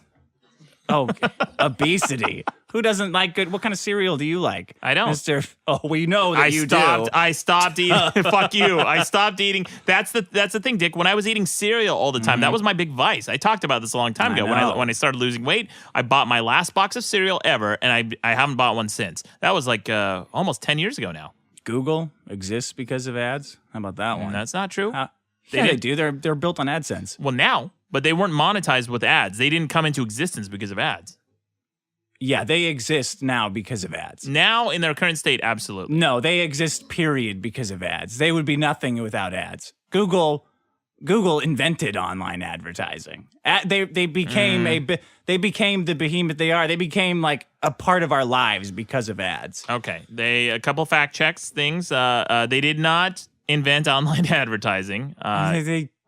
Oh, obesity. Who doesn't like good? What kind of cereal do you like? I don't. Mr. Oh, we know that you do. I stopped eating. Fuck you. I stopped eating. That's the thing, Dick. When I was eating cereal all the time, that was my big vice. I talked about this a long time ago. When I started losing weight, I bought my last box of cereal ever, and I haven't bought one since. That was like almost 10 years ago now. Google exists because of ads? How about that one? That's not true. They do. They're built on AdSense. Well, now, but they weren't monetized with ads. They didn't come into existence because of ads. Yeah, they exist now because of ads. Now, in their current state, absolutely. No, they exist, period, because of ads. They would be nothing without ads. Google invented online advertising. They became they became the behemoth they are. They became like a part of our lives because of ads. Okay, a couple fact checks things. They did not invent online advertising.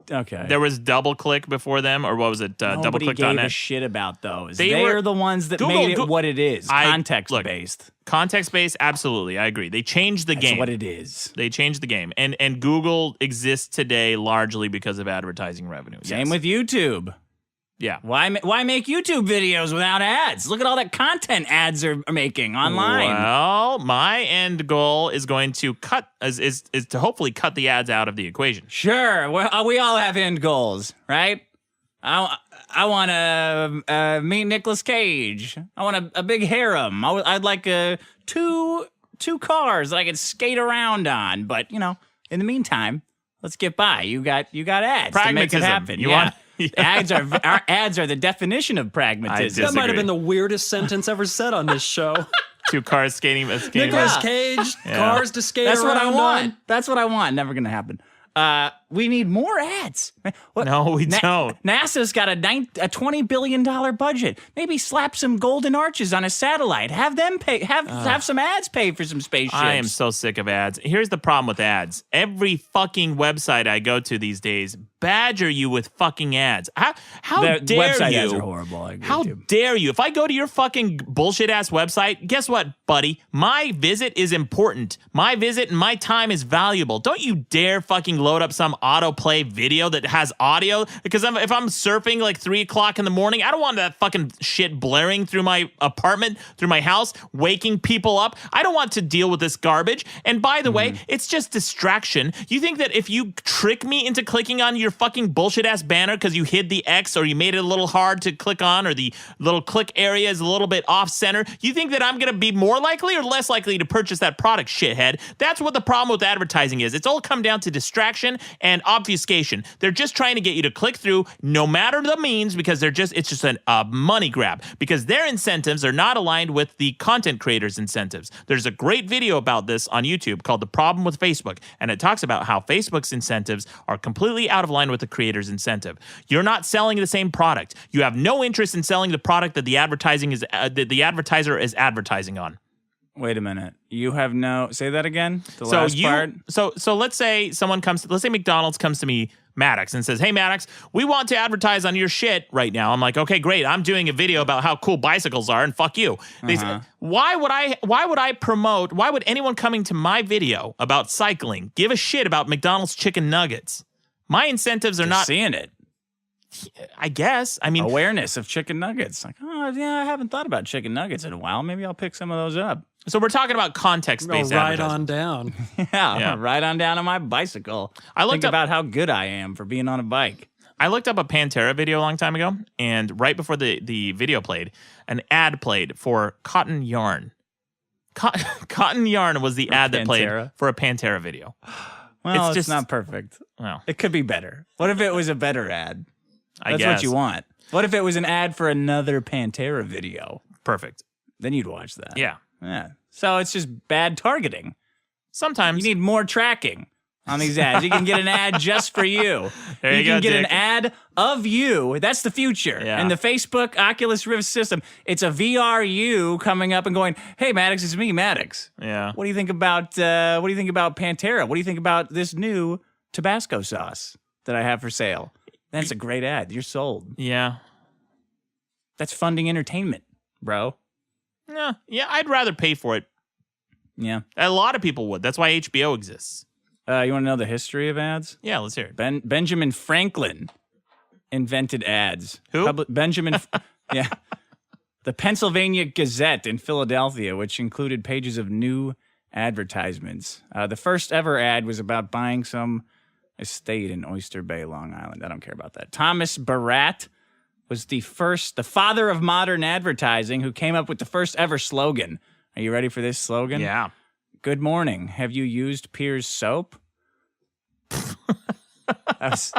Okay. There was DoubleClick before them, or what was it? Nobody gave a shit about those. They're the ones that made it what it is. Context-based. Context-based, absolutely. I agree. They changed the game. That's what it is. They changed the game. And Google exists today largely because of advertising revenue. Same with YouTube. Yeah. Why make YouTube videos without ads? Look at all that content ads are making online. Well, my end goal is going to is to hopefully cut the ads out of the equation. Sure. We all have end goals, right? I want to meet Nicolas Cage. I want a big harem. I'd like two cars that I could skate around on. But, in the meantime, let's get by. You got ads Pragmatism. to make it happen. You want... Ads are the definition of pragmatism. That might have been the weirdest sentence ever said on this show. 2 cars skating. Nicolas Cage, cars to skate around. That's what I want. That's what I want. Never gonna happen. We need more ads. No, we don't. NASA's got a $20 billion budget. Maybe slap some golden arches on a satellite. Have them pay. Have some ads pay for some spaceships. I am so sick of ads. Here's the problem with ads. Every fucking website I go to these days badger you with fucking ads. How dare website you? Ads are horrible. How dare you? If I go to your fucking bullshit ass website, guess what, buddy? My visit is important. My visit and my time is valuable. Don't you dare fucking load up some autoplay video that has audio, because if I'm surfing like 3 o'clock in the morning, I don't want that fucking shit blaring through my apartment, through my house, waking people up. I don't want to deal with this garbage. And by the way, it's just distraction. You think that if you trick me into clicking on your fucking bullshit ass banner because you hid the X or you made it a little hard to click on, or the little click area is a little bit off center, you think that I'm going to be more likely or less likely to purchase that product, shithead? That's what the problem with advertising is. It's all come down to distraction and obfuscation. They're just trying to get you to click through no matter the means, because it's just a money grab, because their incentives are not aligned with the content creators' incentives. There's a great video about this on YouTube called The Problem with Facebook, and it talks about how Facebook's incentives are completely out of line with the creator's incentive. You're not selling the same product. You have no interest in selling the product that the advertiser is advertising on. Wait a minute. You have no... Say that again? Last part? So let's say let's say McDonald's comes to me, Maddox, and says, "Hey, Maddox, we want to advertise on your shit right now." I'm like, "Okay, great. I'm doing a video about how cool bicycles are, and fuck you." They say, why would I promote, why would anyone coming to my video about cycling give a shit about McDonald's chicken nuggets? My incentives are not... seeing it. I guess. I mean... Awareness of chicken nuggets. Like, oh, yeah, I haven't thought about chicken nuggets in a while. Maybe I'll pick some of those up. So we're talking about context-based right advertising. on down. Yeah, right on down on my bicycle. Think about how good I am for being on a bike. I looked up a Pantera video a long time ago, and right before the video played, an ad played for cotton yarn. Cotton yarn was the ad that played for a Pantera video. Well, it's not perfect. Well, it could be better. What if it was a better ad? I That's guess. what you want. What if it was an ad for another Pantera video? Perfect. Then you'd watch that. Yeah. So it's just bad targeting. Sometimes. You need more tracking. on these ads. You can get an ad just for you. There you can go, get an Dick. ad of you. That's the future. Yeah. In the Facebook Oculus Rift system, it's a VR you coming up and going, "Hey, Maddox, it's me, Maddox. Yeah. What do you think about Pantera? What do you think about this new Tabasco sauce that I have for sale?" That's a great ad. You're sold. Yeah. That's funding entertainment, bro. Yeah, I'd rather pay for it. Yeah. A lot of people would. That's why HBO exists. You want to know the history of ads? Yeah, let's hear it. Benjamin Franklin invented ads. Who? Benjamin. Yeah. The Pennsylvania Gazette in Philadelphia, which included pages of new advertisements. The first ever ad was about buying some estate in Oyster Bay, Long Island. I don't care about that. Thomas Barat was the father of modern advertising, who came up with the first ever slogan. Are you ready for this slogan? Yeah. Good morning. Have you used Piers soap?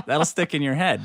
That'll stick in your head.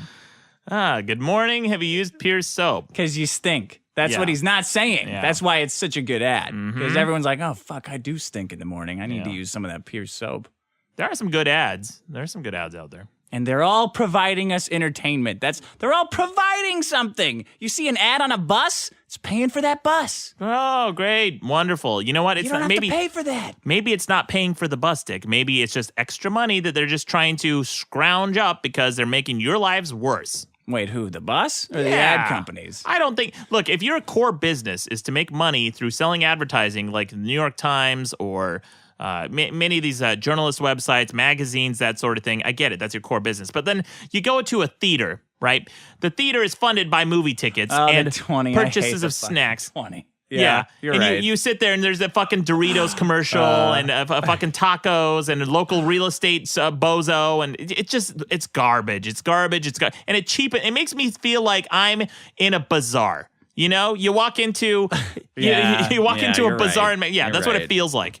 Good morning. Have you used Piers soap? Because you stink. That's Yeah. what he's not saying. Yeah. That's why it's such a good ad. Mm-hmm. Because everyone's like, oh, fuck, I do stink in the morning. I need to use some of that Piers soap. There are some good ads. There are some good ads out there. And they're all providing us entertainment. They're all providing something. You see an ad on a bus, it's paying for that bus. Oh, great. Wonderful. You know what? It's You don't not, have maybe to pay for that. Maybe it's not paying for the bus, Dick. Maybe it's just extra money that they're just trying to scrounge up because they're making your lives worse. Wait, who? The bus or the ad companies? I don't think. Look, if your core business is to make money through selling advertising, like the New York Times or many of these journalist websites, magazines, that sort of thing, I get it. That's your core business. But then you go to a theater, right? The theater is funded by movie tickets and the 20. purchases of snacks. 20. Yeah, you're and right. you sit there and there's a fucking Doritos commercial and fucking tacos and a local real estate bozo and it's garbage. It's garbage. And it makes me feel like I'm in a bazaar. You know, you walk into you walk into a bazaar right. and that's what it feels like.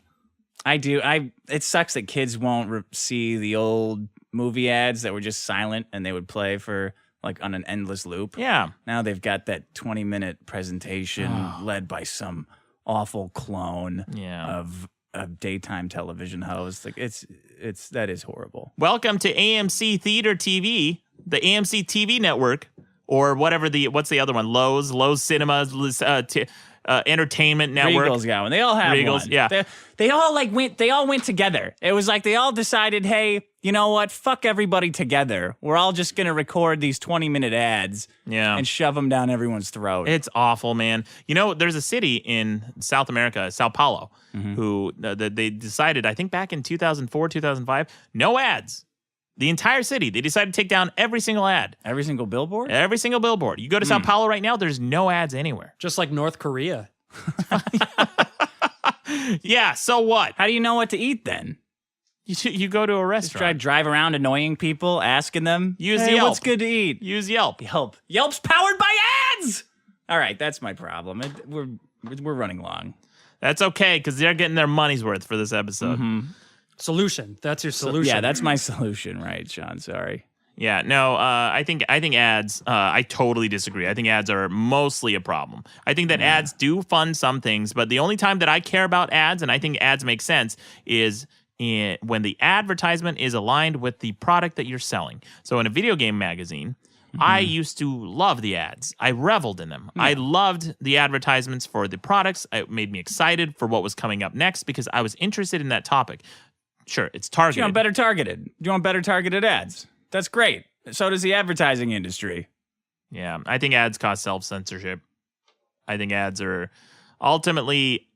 I do. It sucks that kids won't see the old movie ads that were just silent and they would play for like on an endless loop. Yeah. Now they've got that 20-minute presentation led by some awful clone of a daytime television host. Like that is horrible. Welcome to AMC Theater TV, the AMC TV network, or whatever what's the other one? Lowe's Cinemas, Entertainment Network. Regal's got one. They all have Regal's, one. yeah. They all went together. It was like they all decided, hey, you know what? Fuck everybody together. We're all just going to record these 20-minute ads and shove them down everyone's throat. It's awful, man. You know, there's a city in South America, Sao Paulo, who they decided, I think back in 2004, 2005, no ads. The entire city, they decided to take down every single ad. Every single billboard? Every single billboard. You go to Sao Paulo right now, there's no ads anywhere. Just like North Korea. Yeah, so what? How do you know what to eat then? You go to a restaurant. Drive around annoying people, asking them, Use hey, Yelp. what's good to eat? Use Yelp. Yelp's powered by ads! All right, that's my problem. We're running long. That's okay, because they're getting their money's worth for this episode. Solution. That's your solution. Yeah, that's my solution, right, Sean? Sorry. Yeah, no, I think ads, I totally disagree. I think ads are mostly a problem. I think that ads do fund some things, but the only time that I care about ads, and I think ads make sense, is when the advertisement is aligned with the product that you're selling. So in a video game magazine, I used to love the ads. I reveled in them. I loved the advertisements for the products. It made me excited for what was coming up next because I was interested in that topic. Sure, it's targeted. Do you want better targeted? Do you want better targeted ads? That's great. So does the advertising industry. Yeah, I think ads cause self-censorship. I think ads are ultimately...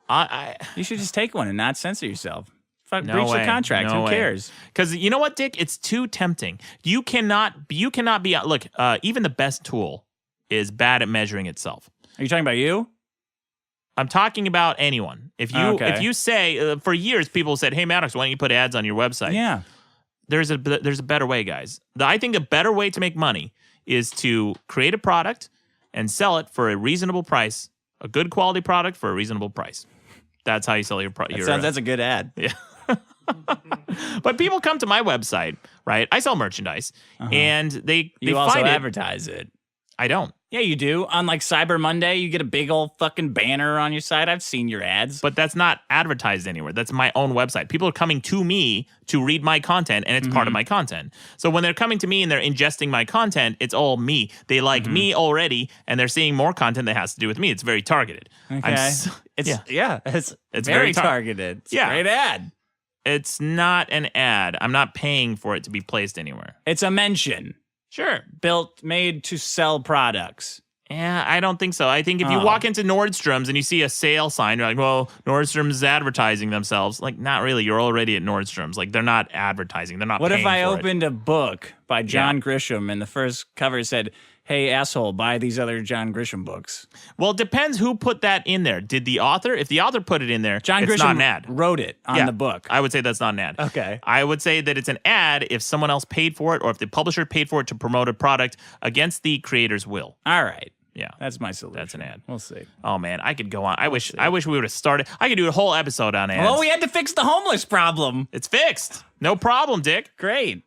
You should just take one and not censor yourself. Fuck, No breach way. the contract. No Who way. cares? Because you know what, Dick? It's too tempting. You cannot be... Look, even the best tool is bad at measuring itself. Are you talking about you? I'm talking about anyone. If you say... for years, people said, hey, Maddox, why don't you put ads on your website? Yeah. There's a better way, guys. I think a better way to make money is to create a product and sell it for a reasonable price, a good quality product for a reasonable price. That's how you sell your product. That's a good ad. Yeah. But people come to my website, right? I sell merchandise, and they You also find advertise it. I don't. Yeah, you do. On like Cyber Monday, you get a big old fucking banner on your site. I've seen your ads. But that's not advertised anywhere. That's my own website. People are coming to me to read my content, and it's part of my content. So when they're coming to me and they're ingesting my content, it's all me. They like me already, and they're seeing more content that has to do with me. It's very targeted. Okay. It's very targeted. It's a great ad. It's not an ad. I'm not paying for it to be placed anywhere. It's a mention. Sure. Made to sell products. Yeah, I don't think so. I think if you walk into Nordstrom's and you see a sale sign, you're like, well, Nordstrom's is advertising themselves. Like, not really. You're already at Nordstrom's. Like, they're not advertising. They're not What paying if I for opened a book by John Grisham and the first cover said, hey, asshole, buy these other John Grisham books? Well, it depends who put that in there. Did the author? If the author put it in there, John it's Grisham not an ad. wrote it on the book. I would say that's not an ad. Okay. I would say that it's an ad if someone else paid for it or if the publisher paid for it to promote a product against the creator's will. All right. Yeah. That's my solution. That's an ad. We'll see. Oh, man. I could go on. I wish we would have started. I could do a whole episode on ads. Well, we had to fix the homeless problem. It's fixed. No problem, Dick. Great.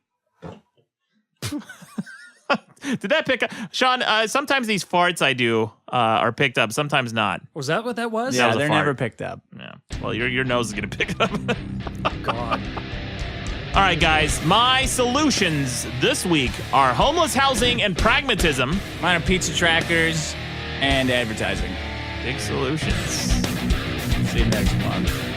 Did that pick up? Sean, sometimes these farts I do are picked up, sometimes not. Was that what that was? Yeah, was a they're fart. never picked up. Yeah. Well, your nose is going to pick it up. God. All right, guys. My solutions this week are homeless housing and pragmatism. Mine are pizza trackers and advertising. Big solutions. See you next month.